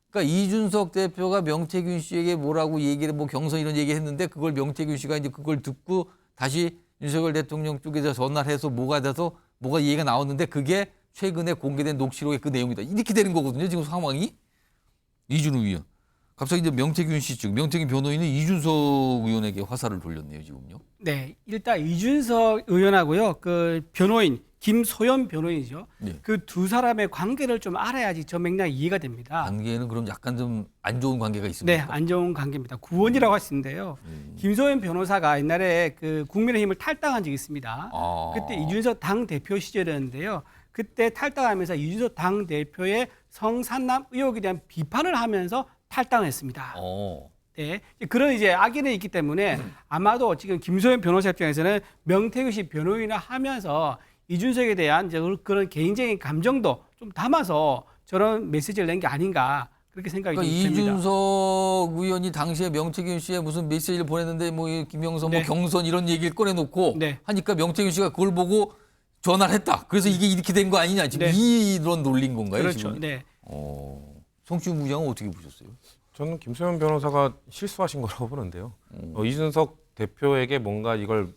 그러니까 이준석 대표가 명태균 씨에게 뭐라고 얘기를 경선 이런 얘기 했는데 그걸 명태균 씨가 이제 그걸 듣고 다시 윤석열 대통령 쪽에서 전화를 해서 뭐가 얘기가 나왔는데 그게 최근에 공개된 녹취록의 그 내용이다. 이렇게 되는 거거든요. 지금 상황이. 이준우 의원. 갑자기 이제 명태균 씨 쪽, 명태균 변호인은 이준석 의원에게 화살을 돌렸네요, 지금요. 네, 일단 이준석 의원하고요, 그 변호인 김소연 변호인이죠. 그 두 사람의 관계를 좀 알아야지 저 맥락이 이해가 됩니다. 관계는 그럼 약간 좀 안 좋은 관계가 있습니까? 네, 안 좋은 관계입니다. 구원이라고 할 수 있는데요. 김소연 변호사가 옛날에 그 국민의힘을 탈당한 적이 있습니다. 그때 이준석 당 대표 시절이었는데요. 그때 탈당하면서 이준석 당 대표의 성산남 의혹에 대한 비판을 하면서 탈당했습니다. 네, 그런 이제 악인이 있기 때문에 아마도 지금 김소연 변호사 입장에서는 명태균 씨 변호인을 하면서 이준석에 대한 이제 그런 개인적인 감정도 좀 담아서 저런 메시지를 낸 게 아닌가 그렇게 생각이 그러니까 좀 듭니다. 이준석 의원이 당시에 명태균 씨에 무슨 메시지를 보냈는데 뭐 김영선 뭐 경선 이런 얘기를 꺼내놓고 하니까 명태균 씨가 그걸 보고 전화를 했다. 그래서 이게 이렇게 된 거 아니냐. 지금 이런 논리인 건가요? 그렇죠. 지금? 네. 송치훈 부장은 어떻게 보셨어요? 저는 김소연 변호사가 실수하신 거라고 보는데요. 이준석 대표에게 뭔가 이걸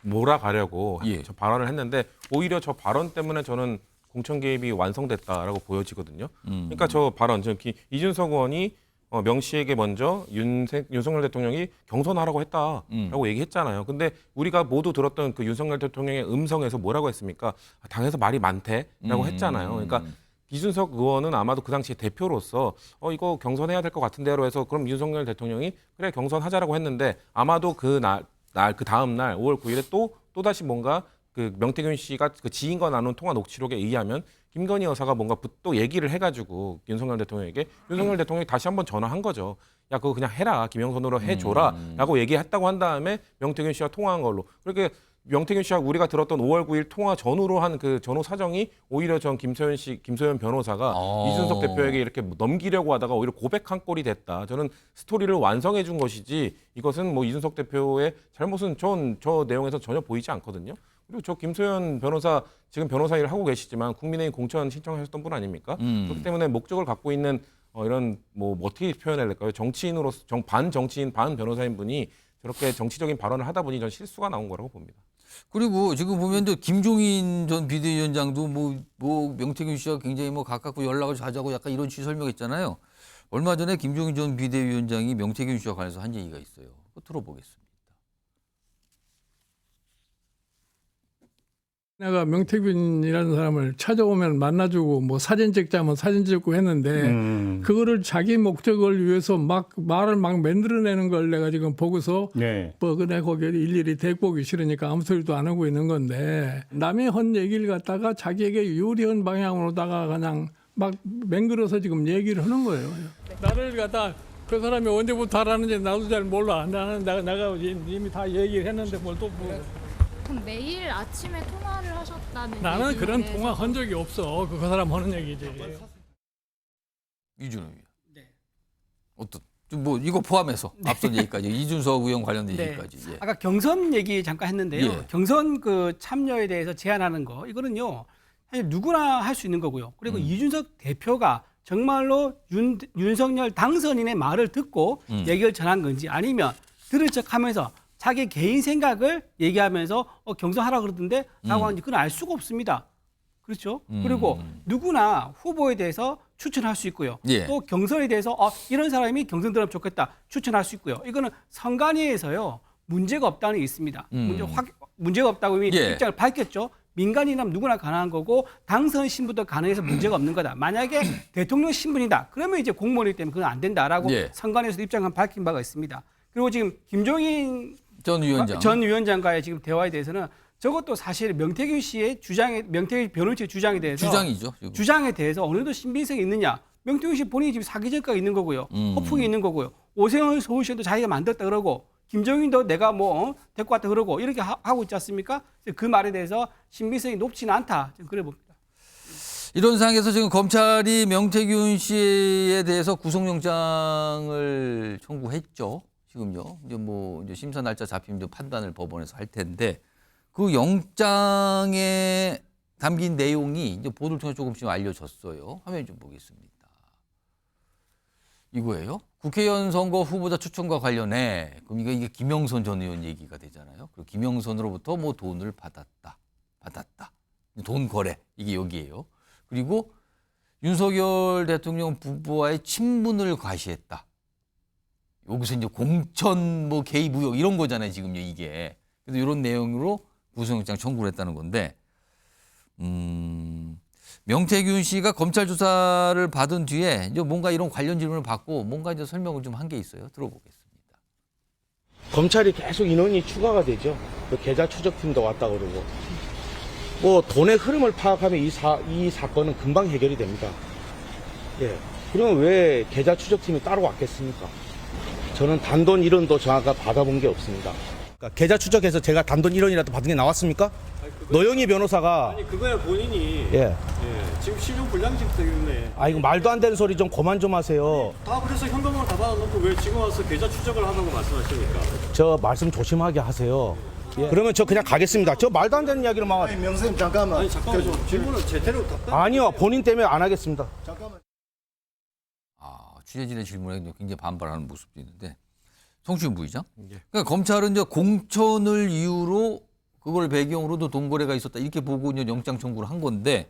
몰아가려고 저 발언을 했는데 오히려 저 발언 때문에 저는 공천 개입이 완성됐다라고 보여지거든요. 그러니까 저 발언, 이준석 의원이 명 씨에게 먼저 윤석열 대통령이 경선하라고 했다라고 얘기했잖아요. 근데 우리가 모두 들었던 그 윤석열 대통령의 음성에서 뭐라고 했습니까? 당에서 말이 많대라고 했잖아요. 그러니까 이준석 의원은 아마도 그 당시 대표로서 이거 경선해야 될 것 같은데로 해서 그럼 윤석열 대통령이 그래 경선하자라고 했는데 아마도 그 다음 날 5월 9일에 또 다시 뭔가 그 명태균 씨가 그 지인과 나눈 통화 녹취록에 의하면 김건희 여사가 뭔가 또 얘기를 해가지고 윤석열 대통령에게 윤석열 대통령이 다시 한번 전화한 거죠. 야 그거 그냥 해라 김영선으로 해줘라라고 얘기했다고 한 다음에 명태균 씨와 통화한 걸로. 그렇게 명태균 씨와 우리가 들었던 5월 9일 통화 전후로 한 그 전후 사정이 오히려 전 김소연 변호사가 이준석 대표에게 이렇게 넘기려고 하다가 오히려 고백한 꼴이 됐다. 저는 스토리를 완성해 준 것이지 이것은 뭐 이준석 대표의 잘못은 저 내용에서 전혀 보이지 않거든요. 그리고 저 김소연 변호사 지금 변호사 일을 하고 계시지만 국민의힘 공천 신청하셨던 분 아닙니까? 그렇기 때문에 목적을 갖고 있는 이런 뭐 어떻게 표현해야 될까요? 정치인으로서 반 정치인 반 변호사인 분이 저렇게 정치적인 발언을 하다 보니 전 실수가 나온 거라고 봅니다. 그리고 지금 보면 김종인 전 비대위원장도 뭐 명태균 씨와 굉장히 뭐 가깝고 연락을 자주 하고 약간 이런 취지 설명했잖아요. 얼마 전에 김종인 전 비대위원장이 명태균 씨와 관해서 한 얘기가 있어요. 그거 들어보겠습니다. 내가 명태균이라는 사람을 찾아오면 만나주고 뭐 사진 찍자면 사진 찍고 했는데 그거를 자기 목적을 위해서 막 말을 막 만들어내는 걸 내가 지금 보고서 뭐 그래 거기 일일이 데리고 오기 싫으니까 아무 소리도 안 하고 있는 건데 남의 헌 얘기를 갖다가 자기에게 유리한 방향으로다가 그냥 막 맹글어서 지금 얘기를 하는 거예요. 나를 갖다 그 사람이 언제부터 하라는지 나도 잘 몰라. 내가 이미 다 얘기를 했는데 뭘 또 뭐. 그럼 매일 아침에 통화를 하셨다는 나는 그런 통화 한 적이 없어. 그 사람 하는 얘기지. 이준호 의원. 어떤 뭐 이거 포함해서 앞선 얘기까지 이준석 의원 관련된 얘기까지. 예. 아까 경선 얘기 잠깐 했는데요. 경선 그 참여에 대해서 제안하는 거 이거는요 사실 누구나 할 수 있는 거고요. 그리고 이준석 대표가 정말로 윤석열 당선인의 말을 듣고 얘기를 전한 건지 아니면 들은 척하면서 자기 개인 생각을 얘기하면서 경선하라 그러던데 라고 하는지 그건 알 수가 없습니다. 그렇죠? 그리고 누구나 후보에 대해서 추천할 수 있고요. 또 경선에 대해서 이런 사람이 경선 들어가면 좋겠다 추천할 수 있고요. 이거는 선관위에서요 문제가 없다는 게 있습니다. 문제가 없다고 이미 입장을 밝혔죠. 민간인이라면 누구나 가능한 거고 당선 신분도 가능해서 문제가 없는 거다. 만약에 대통령 신분이다. 그러면 이제 공무원이기 때문에 그건 안 된다라고 선관위에서 입장을 밝힌 바가 있습니다. 그리고 지금 김종인 전 위원장과의 지금 대화에 대해서는 저것도 사실 명태균 씨의 명태균 변호인의 주장에 대해서 주장에 대해서 어느 정도 신빙성이 있느냐. 명태균 씨 본인이 지금 사기 전과가 있는 거고요. 허풍이 있는 거고요. 오세훈 서울시장도 자기가 만들었다 그러고 김종인도 내가 뭐 데리고 왔다 그러고 이렇게 하고 있지 않습니까? 그 말에 대해서 신빙성이 높지는 않다. 그래 봅니다. 이런 상황에서 지금 검찰이 명태균 씨에 대해서 구속영장을 청구했죠. 지금요. 이제 심사 날짜 잡히면 판단을 법원에서 할 텐데 그 영장에 담긴 내용이 이제 보도를 통해 조금씩 알려졌어요. 화면 좀 보겠습니다. 이거예요. 국회의원 선거 후보자 추천과 관련해 그럼 이게 김영선 전 의원 얘기가 되잖아요. 그리고 김영선으로부터 뭐 돈을 받았다. 돈 거래 이게 여기예요. 그리고 윤석열 대통령 부부와의 친분을 과시했다. 여기서 이제 공천 뭐 개입 의혹 이런 거잖아요 지금요 이게. 그래서 이런 내용으로 구속영장 청구를 했다는 건데 명태균 씨가 검찰 조사를 받은 뒤에 이제 뭔가 이런 관련 질문을 받고 뭔가 이제 설명을 좀 한 게 있어요. 들어보겠습니다. 검찰이 계속 인원이 추가가 되죠. 그 계좌 추적팀도 왔다 그러고 뭐 돈의 흐름을 파악하면 이 사건은 금방 해결이 됩니다. 예. 그러면 왜 계좌 추적팀이 따로 왔겠습니까? 저는 단돈 1원도 정확하게 받아본 게 없습니다. 그러니까 계좌 추적해서 제가 단돈 1원이라도 받은 게 나왔습니까? 노영희 변호사가 아니 그거야 본인이 지금 신용 불량식 때문에. 아 이거 말도 안 되는 소리 좀 그만 좀 하세요. 다 그래서 현금을 다 받아놓고 왜 지금 와서 계좌 추적을 하다고 말씀하십니까? 저 말씀 조심하게 하세요. 그러면 저 그냥 가겠습니다. 저 말도 안 되는 이야기를 막. 아니 명수님 잠깐만. 아니 잠깐만 질문을 제대로 답변. 아니요 본인 때문에 안 하겠습니다. 잠깐만. 취재진의 질문에 굉장히 반발하는 모습도 있는데 송치훈 부의장. 그러니까 검찰은 이제 공천을 이유로 그걸 배경으로도 돈 거래가 있었다 이렇게 보고 이제 영장 청구를 한 건데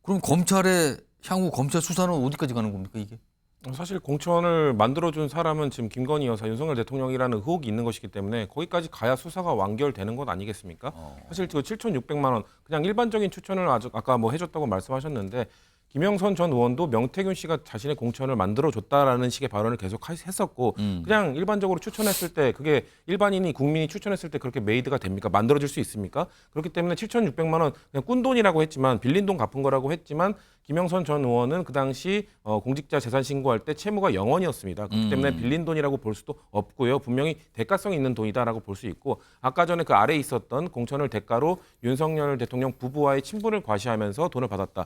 그럼 검찰의 향후 검찰 수사는 어디까지 가는 겁니까 이게? 사실 공천을 만들어준 사람은 지금 김건희 여사, 윤석열 대통령이라는 의혹이 있는 것이기 때문에 거기까지 가야 수사가 완결되는 것 아니겠습니까? 사실 그 7,600만 원 그냥 일반적인 추천을 아까 뭐 해줬다고 말씀하셨는데 김영선 전 의원도 명태균 씨가 자신의 공천을 만들어줬다라는 식의 발언을 계속 했었고 그냥 일반적으로 추천했을 때 그게 일반인이 국민이 추천했을 때 그렇게 메이드가 됩니까? 만들어질 수 있습니까? 그렇기 때문에 7,600만 원 그냥 꾼돈이라고 했지만 빌린 돈 갚은 거라고 했지만 김영선 전 의원은 그 당시 공직자 재산 신고할 때 채무가 0원이었습니다. 그렇기 때문에 빌린 돈이라고 볼 수도 없고요. 분명히 대가성이 있는 돈이다라고 볼 수 있고 아까 전에 그 아래에 있었던 공천을 대가로 윤석열 대통령 부부와의 친분을 과시하면서 돈을 받았다.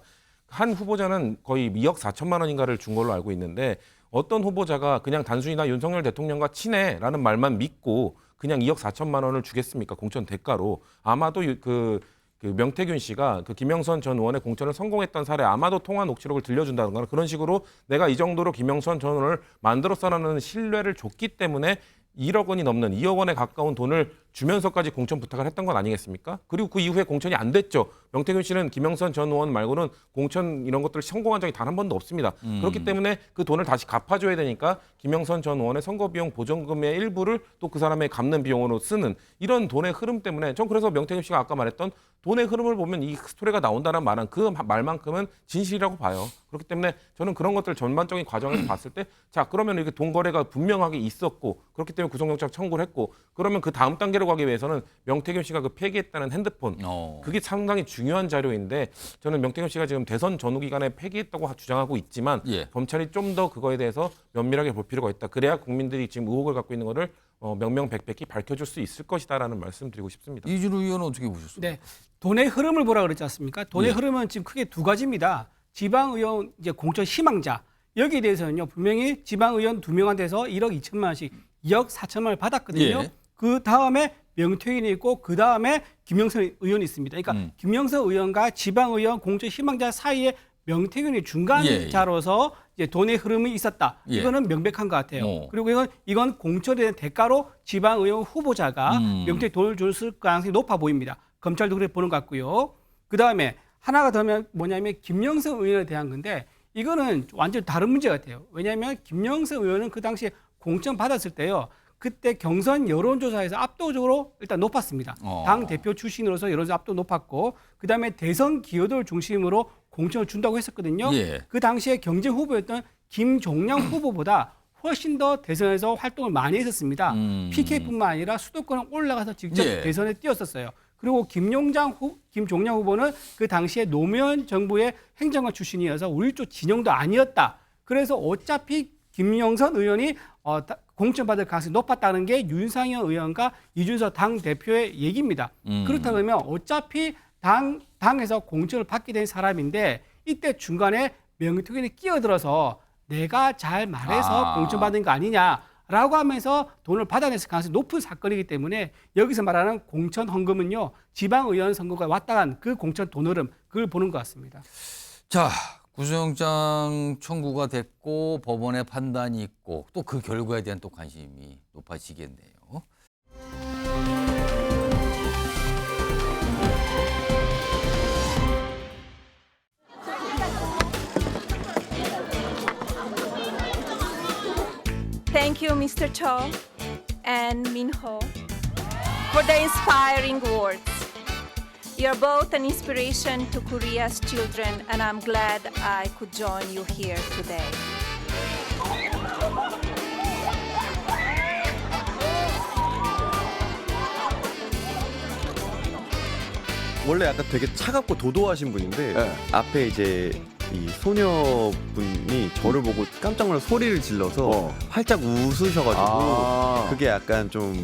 한 후보자는 거의 2억 4천만 원인가를 준 걸로 알고 있는데 어떤 후보자가 그냥 단순히 나 윤석열 대통령과 친해라는 말만 믿고 그냥 2억 4천만 원을 주겠습니까? 공천 대가로. 아마도 그 명태균 씨가 그 김영선 전 의원의 공천을 성공했던 사례 아마도 통화 녹취록을 들려준다든가 그런 식으로 내가 이 정도로 김영선 전 의원을 만들었어라는 신뢰를 줬기 때문에 1억 원이 넘는 2억 원에 가까운 돈을 주면서까지 공천 부탁을 했던 건 아니겠습니까? 그리고 그 이후에 공천이 안 됐죠. 명태균 씨는 김영선 전 의원 말고는 공천 이런 것들을 성공한 적이 단 한 번도 없습니다. 그렇기 때문에 그 돈을 다시 갚아줘야 되니까 김영선 전 의원의 선거비용 보전금의 일부를 또 그 사람의 갚는 비용으로 쓰는 이런 돈의 흐름 때문에 전 그래서 명태균 씨가 아까 말했던 돈의 흐름을 보면 이 스토리가 나온다는 말은 그 말만큼은 진실이라고 봐요. 그렇기 때문에 저는 그런 것들 전반적인 과정에서 봤을 때 자 그러면 이렇게 돈 거래가 분명하게 있었고 그렇기 때문에 구속영장 청구를 했고 그러면 그 다음 단계로 가기 위해서는 명태균 씨가 그 폐기했다는 핸드폰 그게 상당히 중요한 자료인데 저는 명태균 씨가 지금 대선 전후 기간에 폐기했다고 주장하고 있지만 검찰이 좀 더 그거에 대해서 면밀하게 볼 필요가 있다. 그래야 국민들이 지금 의혹을 갖고 있는 거를 명명백백히 밝혀줄 수 있을 것이다라는 말씀드리고 싶습니다. 이준우 의원은 어떻게 보셨어요? 네, 돈의 흐름을 보라 그랬지 않습니까? 돈의 흐름은 지금 크게 두 가지입니다. 지방의원 이제 공천 희망자 여기에 대해서는요 분명히 지방의원 2명한테서 1억 2천만 원씩 2억 4천만 원을 받았거든요. 그 다음에 명태균이 있고 그 다음에 김영선 의원이 있습니다. 그러니까 김영선 의원과 지방의원 공천 희망자 사이에 명태균이 중간자로서 이제 돈의 흐름이 있었다. 이거는 명백한 것 같아요. 그리고 이건 공천에 대한 대가로 지방의원 후보자가 명태균이 돈을 줬을 가능성이 높아 보입니다. 검찰도 그렇게 보는 것 같고요. 그 다음에 하나가 더 뭐냐면 김영선 의원에 대한 건데 이거는 완전히 다른 문제 같아요. 왜냐하면 김영선 의원은 그 당시에 공천 받았을 때요. 그때 경선 여론조사에서 압도적으로 일단 높았습니다. 당 대표 출신으로서 여론조사 압도 높았고 그다음에 대선 기여도를 중심으로 공천을 준다고 했었거든요. 그 당시에 경쟁 후보였던 김종량 후보보다 훨씬 더 대선에서 활동을 많이 했었습니다. PK뿐만 아니라 수도권에 올라가서 직접 대선에 뛰었었어요. 그리고 김종량 후보는 그 당시에 노무현 정부의 행정관 출신이어서 우리 쪽 진영도 아니었다. 그래서 어차피 김영선 의원이 공천받을 가능성이 높았다는 게 윤상현 의원과 이준석 당대표의 얘기입니다. 그렇다 그러면 어차피 당에서 공천을 받게 된 사람인데 이때 중간에 명태균이 끼어들어서 내가 잘 말해서 공천받은 거 아니냐라고 하면서 돈을 받아냈을 가능성이 높은 사건이기 때문에 여기서 말하는 공천 헌금은요. 지방의원 선거가 왔다 간 그 공천 돈 흐름 그걸 보는 것 같습니다. 자, 구속영장 청구가 됐고 법원의 판단이 있고 또 그 결과에 대한 또 관심이 높아지겠네요. Thank you, Mr. Cho and Minho, for the inspiring words. You're both an inspiration to Korea's children, and I'm glad I could join you here today. 원래 약간 되게 차갑고 도도하신 분인데 앞에 이제 이 소녀분이 저를 보고 깜짝 놀라 소리를 질러서 활짝 웃으셔가지고 그게 약간 좀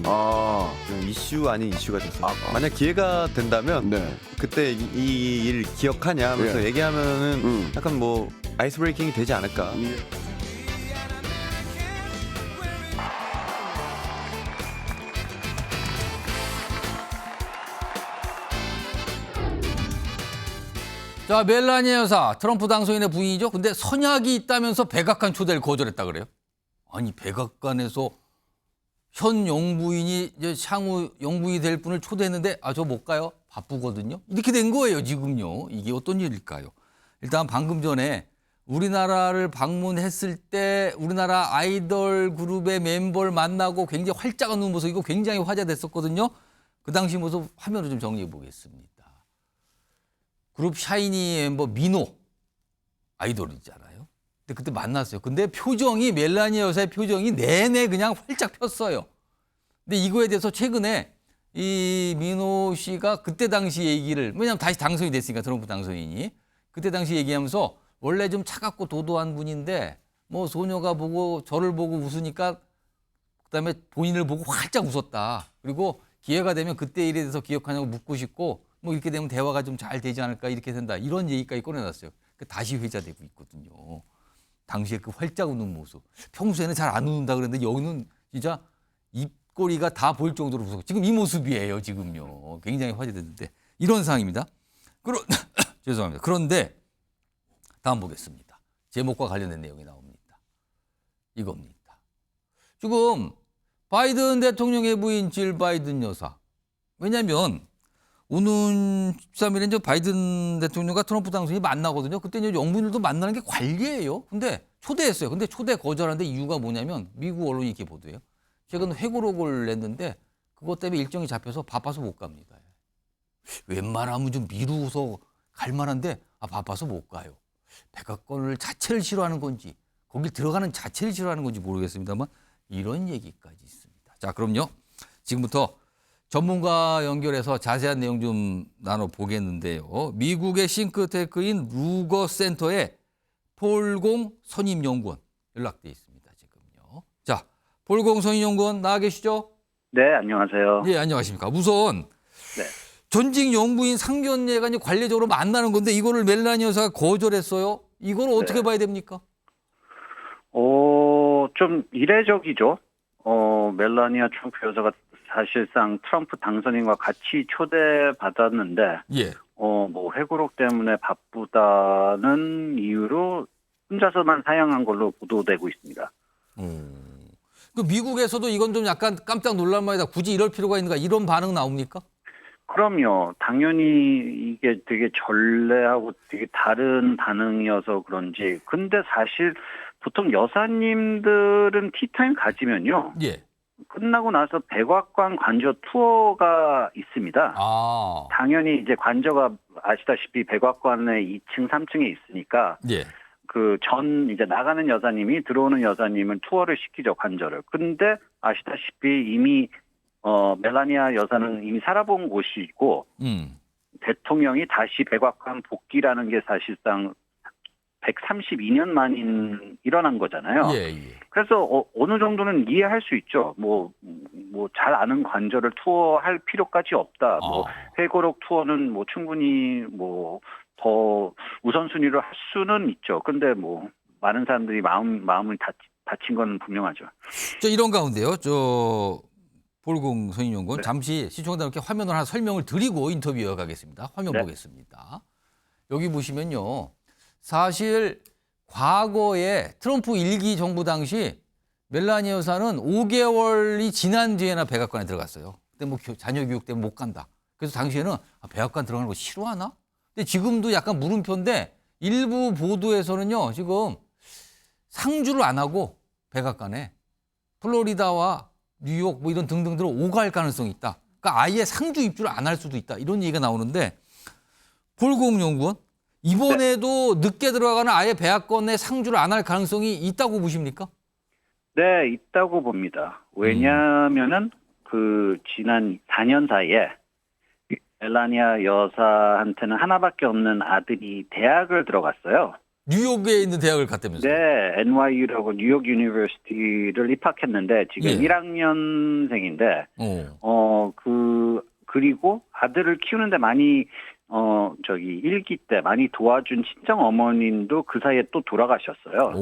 이슈 아닌 이슈가 됐어요. 만약 기회가 된다면 그때 이 일 기억하냐 하면서 얘기하면은 약간 뭐 아이스 브레이킹이 되지 않을까. 자, 멜라니아 여사, 트럼프 당선인의 부인이죠. 근데 선약이 있다면서 백악관 초대를 거절했다 그래요? 아니, 백악관에서 현 영부인이 이제 향후 영부인이 될 분을 초대했는데 저 못 가요? 바쁘거든요. 이렇게 된 거예요, 지금요. 이게 어떤 일일까요? 일단 방금 전에 우리나라를 방문했을 때 우리나라 아이돌 그룹의 멤버를 만나고 굉장히 활짝 웃는 모습, 이거 굉장히 화제됐었거든요. 그 당시 모습 화면으로 좀 정리해 보겠습니다. 그룹 샤이니 멤버 민호 아이돌이잖아요. 근데 그때 만났어요. 근데 표정이 멜라니아 여사의 표정이 내내 그냥 활짝 폈어요. 근데 이거에 대해서 최근에 이 민호 씨가 그때 당시 얘기를, 왜냐하면 다시 당선이 됐으니까 트럼프 당선인이 그때 당시 얘기하면서 원래 좀 차갑고 도도한 분인데 뭐 소녀가 보고 저를 보고 웃으니까 그다음에 본인을 보고 활짝 웃었다. 그리고 기회가 되면 그때 일에 대해서 기억하냐고 묻고 싶고 뭐 이렇게 되면 대화가 좀 잘 되지 않을까 이렇게 된다. 이런 얘기까지 꺼내놨어요. 다시 회자되고 있거든요. 당시에 그 활짝 웃는 모습. 평소에는 잘 안 웃는다 그랬는데 여기는 진짜 입꼬리가 다 보일 정도로 웃어. 지금 이 모습이에요. 지금요. 굉장히 화제됐는데 이런 상황입니다. 죄송합니다. 그런데 다음 보겠습니다. 제목과 관련된 내용이 나옵니다. 이겁니다. 지금 바이든 대통령의 부인 질 바이든 여사. 왜냐하면 오는 13일에 이제 바이든 대통령과 트럼프 당선인이 만나거든요. 그때 이제 영부인들도 만나는 게 관리예요. 근데 초대했어요. 근데 초대 거절하는데 이유가 뭐냐면 미국 언론이 이렇게 보도해요. 최근 회고록을 냈는데 그것 때문에 일정이 잡혀서 바빠서 못 갑니다. 웬만하면 좀 미루고서 갈 만한데 바빠서 못 가요. 백악관을 자체를 싫어하는 건지 거길 들어가는 자체를 싫어하는 건지 모르겠습니다만 이런 얘기까지 있습니다. 자, 그럼요. 지금부터 전문가 연결해서 자세한 내용 좀 나눠보겠는데요. 미국의 싱크테크인 루거 센터의 폴공 선임연구원 연락돼 있습니다. 지금요. 자, 폴공 선임연구원 나와 계시죠? 네, 안녕하세요. 네, 안녕하십니까. 우선 전직 영부인 상견례가 관례적으로 만나는 건데 이거를 멜라니아 여사가 거절했어요. 이걸 어떻게 봐야 됩니까? 좀 이례적이죠. 멜라니아 트럼프 여사가 사실상 트럼프 당선인과 같이 초대받았는데, 뭐 회고록 때문에 바쁘다는 이유로 혼자서만 사양한 걸로 보도되고 있습니다. 그 미국에서도 이건 좀 약간 깜짝 놀랄 만이다. 굳이 이럴 필요가 있는가 이런 반응 나옵니까? 그럼요. 당연히 이게 되게 전례하고 되게 다른 반응이어서 그런지. 근데 사실 보통 여사님들은 티타임 가지면요. 끝나고 나서 백악관 관저 투어가 있습니다. 당연히 이제 관저가 아시다시피 백악관의 2층, 3층에 있으니까 그 이제 나가는 여사님이 들어오는 여사님은 투어를 시키죠, 관저를. 근데 아시다시피 이미 멜라니아 여사는 이미 살아본 곳이고 대통령이 다시 백악관 복귀라는 게 사실상 132년 만인 일어난 거잖아요. 그래서 어느 정도는 이해할 수 있죠. 뭐 잘 아는 관저를 투어할 필요까지 없다. 뭐 회고록 투어는 뭐 충분히 뭐 더 우선순위로 할 수는 있죠. 근데 뭐 많은 사람들이 마음을 다친 건 분명하죠. 이런 가운데요. 폴공 선임연구원 잠시 시청자분께 화면을 하나 설명을 드리고 인터뷰 이어가겠습니다. 화면 보겠습니다. 여기 보시면요. 사실 과거에 트럼프 1기 정부 당시 멜라니아 여사는 5개월이 지난 뒤에나 백악관에 들어갔어요. 그때 뭐 자녀 교육 때문에 못 간다. 그래서 당시에는 백악관 들어가는 거 싫어하나? 근데 지금도 약간 물음표인데 일부 보도에서는요. 지금 상주를 안 하고 백악관에 플로리다와 뉴욕 뭐 이런 등등으로 오갈 가능성이 있다. 그러니까 아예 상주 입주를 안 할 수도 있다. 이런 얘기가 나오는데 폴공 연구원 이번에도 늦게 들어가거나 아예 백악관에 상주를 안 할 가능성이 있다고 보십니까? 네, 있다고 봅니다. 왜냐하면은 그 지난 4년 사이에 멜라니아 여사한테는 하나밖에 없는 아들이 대학을 들어갔어요. 뉴욕에 있는 대학을 갔다면서요? 네, NYU라고 뉴욕 유니버시티를 입학했는데 지금 예. 1학년생인데 그리고 아들을 키우는데 많이 일기 때 많이 도와준 친정 어머님도 그 사이에 또 돌아가셨어요.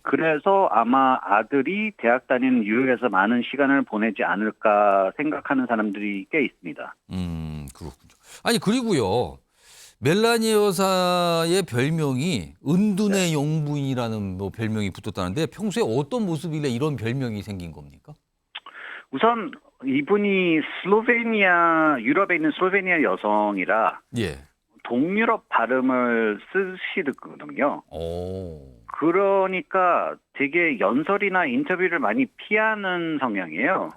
그래서 아마 아들이 대학 다니는 뉴욕에서 많은 시간을 보내지 않을까 생각하는 사람들이 꽤 있습니다. 그렇군요. 아니 그리고요. 멜라니 여사의 별명이 은둔의 영부인이라는 뭐 별명이 붙었다는데 평소에 어떤 모습이래 이런 별명이 생긴 겁니까? 우선 이분이 유럽에 있는 슬로베니아 여성이라 예. 동유럽 발음을 쓰시거든요. 그러니까 되게 연설이나 인터뷰를 많이 피하는 성향이에요.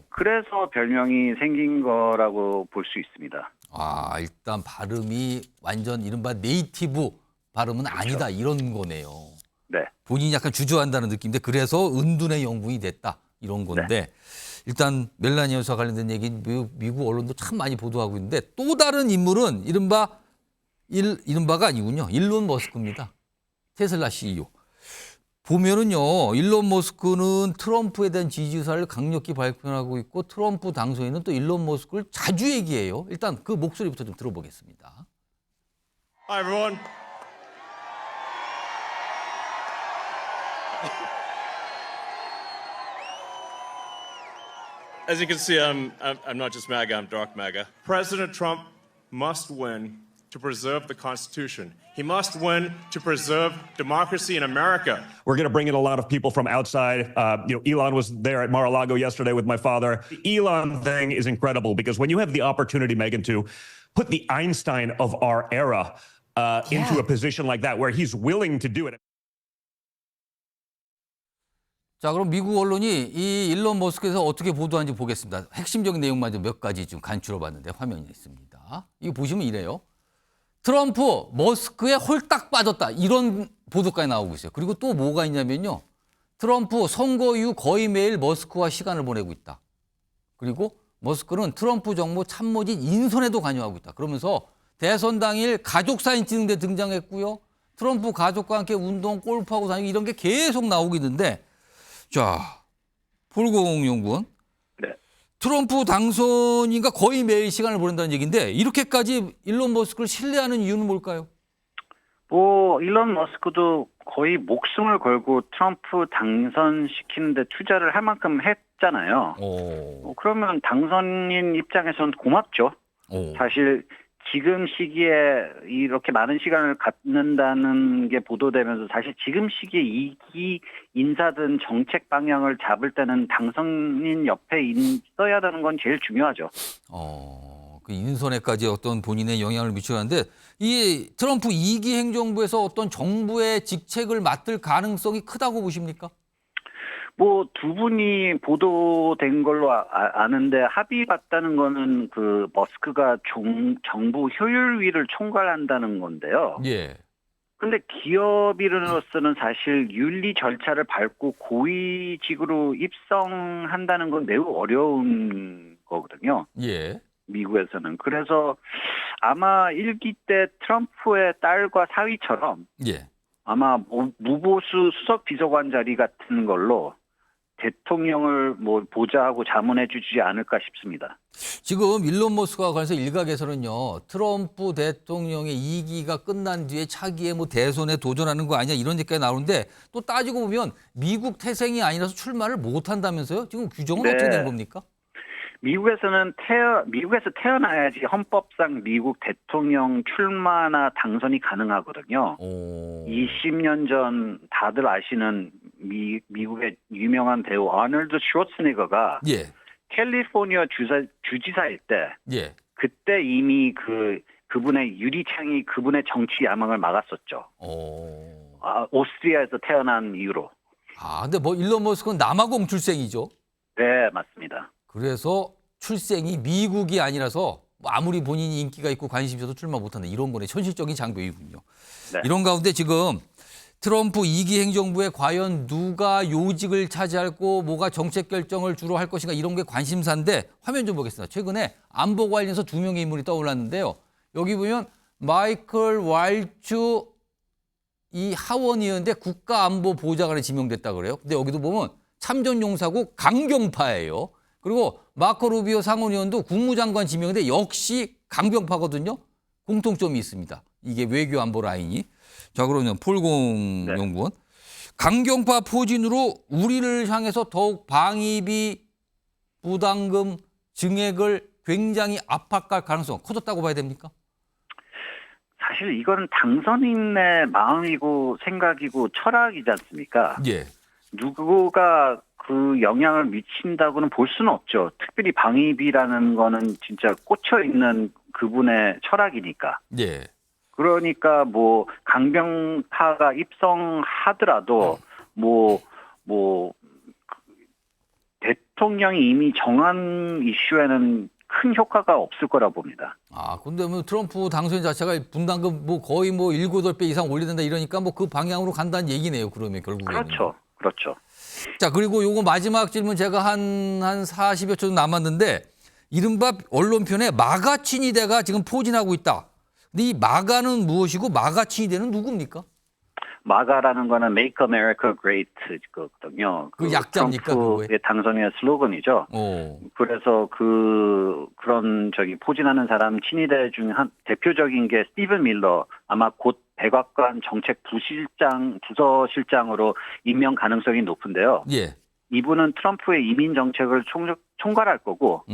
그래서 별명이 생긴 거라고 볼 수 있습니다. 아, 일단 발음이 완전 이른바 네이티브 발음은 아니다 이런 거네요. 네. 본인이 약간 주저한다는 느낌인데 그래서 은둔의 영부인이 됐다 이런 건데 일단 멜라니 여사 관련된 얘기 미국 언론도 참 많이 보도하고 있는데 또 다른 인물은 이른바가 아니군요. 일론 머스크입니다. 테슬라 CEO. 보면은요, 일론 머스크는 트럼프에 대한 지지 의사를 강력히 발표하고 있고 트럼프 당선인은 또 일론 머스크를 자주 얘기해요. 일단 그 목소리부터 좀 들어보겠습니다. Hi everyone. As you can see, I'm not just MAGA, I'm dark MAGA. President Trump must win to preserve the Constitution. He must win to preserve democracy in America. We're going to bring in a lot of people from outside. Elon was there at Mar-a-Lago yesterday with my father. The Elon thing is incredible because when you have the opportunity, Megan, to put the Einstein of our era into a position like that, where he's willing to do it. 자, 그럼 미국 언론이 이 일론 머스크에서 어떻게 보도하는지 보겠습니다. 핵심적인 내용만 좀 몇 가지 좀 간추려 봤는데 화면이 있습니다. 이거 보시면 이래요. 트럼프, 머스크에 홀딱 빠졌다. 이런 보도까지 나오고 있어요. 그리고 또 뭐가 있냐면요. 트럼프 선거 이후 거의 매일 머스크와 시간을 보내고 있다. 그리고 머스크는 트럼프 정부 참모진 인선에도 관여하고 있다. 그러면서 대선 당일 가족 사진 찍는 데 등장했고요. 트럼프 가족과 함께 운동, 골프하고 다니고 이런 게 계속 나오고 있는데 자, 볼공 연구원. 네. 트럼프 당선인과 거의 매일 시간을 보낸다는 얘기인데 이렇게까지 일론 머스크를 신뢰하는 이유는 뭘까요? 일론 머스크도 거의 목숨을 걸고 트럼프 당선시키는 데 투자를 할 만큼 했잖아요. 그러면 당선인 입장에서는 고맙죠. 사실 지금 시기에 이렇게 많은 시간을 갖는다는 게 보도되면서 사실 지금 시기에 이기 인사든 정책 방향을 잡을 때는 당선인 옆에 있어야 되는 건 제일 중요하죠. 그 인선에까지 어떤 본인의 영향을 미쳐야하는데 이 트럼프 2기 행정부에서 어떤 정부의 직책을 맡을 가능성이 크다고 보십니까? 두 분이 보도된 걸로 아는데 합의 봤다는 거는 그 머스크가 정부 효율위를 총괄한다는 건데요. 예. 근데 기업인으로서는 사실 윤리 절차를 밟고 고위직으로 입성한다는 건 매우 어려운 거거든요. 예. 미국에서는. 그래서 아마 1기 때 트럼프의 딸과 사위처럼 예. 아마 무보수 수석 비서관 자리 같은 걸로 대통령을 보좌하고 자문해 주지 않을까 싶습니다. 지금 일론 머스크와 관해서 일각에서는요. 트럼프 대통령의 2기가 끝난 뒤에 차기에 대선에 도전하는 거 아니냐 이런 얘기가 나오는데 또 따지고 보면 미국 태생이 아니라서 출마를 못 한다면서요? 지금 규정은 어떻게 된 겁니까? 미국에서 태어나야지 헌법상 미국 대통령 출마나 당선이 가능하거든요. 20년 전 다들 아시는 미국의 유명한 배우 아놀드 슈워츠네거가 캘리포니아 주지사일 때 그때 이미 그분의 유리창이 그분의 정치 야망을 막았었죠. 오스트리아에서 태어난 이유로. 근데 일론 머스크는 남아공 출생이죠? 네, 맞습니다. 그래서 출생이 미국이 아니라서 아무리 본인이 인기가 있고 관심이 있어도 출마 못한다. 이런 거네. 현실적인 장벽이군요. 네. 이런 가운데 지금 트럼프 2기 행정부에 과연 누가 요직을 차지하고 뭐가 정책 결정을 주로 할 것인가 이런 게 관심사인데 화면 좀 보겠습니다. 최근에 안보 관련해서 2명의 인물이 떠올랐는데요. 여기 보면 마이클 왈츠 이 하원의원인데 국가안보보좌관에 지명됐다 그래요. 근데 여기도 보면 참전용사국 강경파예요. 그리고 마코 루비오 상원의원도 국무장관 지명인데 역시 강경파거든요. 공통점이 있습니다. 이게 외교안보 라인이. 자, 그러면 폴공 연구원. 강경파 포진으로 우리를 향해서 더욱 방위비 부담금 증액을 굉장히 압박할 가능성 커졌다고 봐야 됩니까? 사실 이거는 당선인의 마음이고 생각이고 철학이지 않습니까? 예. 누구가 그 영향을 미친다고는 볼 수는 없죠. 특별히 방위비라는 거는 진짜 꽂혀 있는 그분의 철학이니까. 예. 그러니까 뭐 강경파가 입성하더라도 뭐 대통령이 이미 정한 이슈에는 큰 효과가 없을 거라 봅니다. 아, 근데 뭐 트럼프 당선인 자체가 분담금 뭐 거의 뭐 7, 8배 이상 올려야 이러니까 뭐 그 방향으로 간다는 얘기네요. 그러면 결국에는. 그렇죠. 자, 그리고 요거 마지막 질문 제가 한 40여 초 남았는데 이른바 언론편에 마가 친위대가 지금 포진하고 있다. 근데 이 마가는 무엇이고 마가 친위대는 누굽니까? 마가라는 거는 Make America Great거든요. 그 약자입니까? 트럼프의 당선인의 슬로건이죠. 그래서 그런 포진하는 사람 친위대 중 한 대표적인 게 스티븐 밀러, 아마 곧 백악관 정책 부서실장으로 임명 가능성이 높은데요. 예. 이분은 트럼프의 이민 정책을 총괄할 거고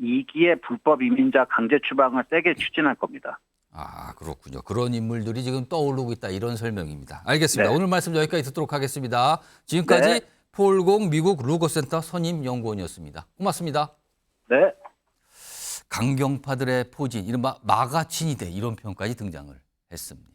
이기에 불법 이민자 강제 추방을 세게 추진할 겁니다. 아, 그렇군요. 그런 인물들이 지금 떠오르고 있다. 이런 설명입니다. 알겠습니다. 네. 오늘 말씀 여기까지 듣도록 하겠습니다. 지금까지 네. 폴공 미국 루거센터 선임 연구원이었습니다. 고맙습니다. 네. 강경파들의 포진, 이른바 마가 친위대 이런 표현까지 등장을 했습니다.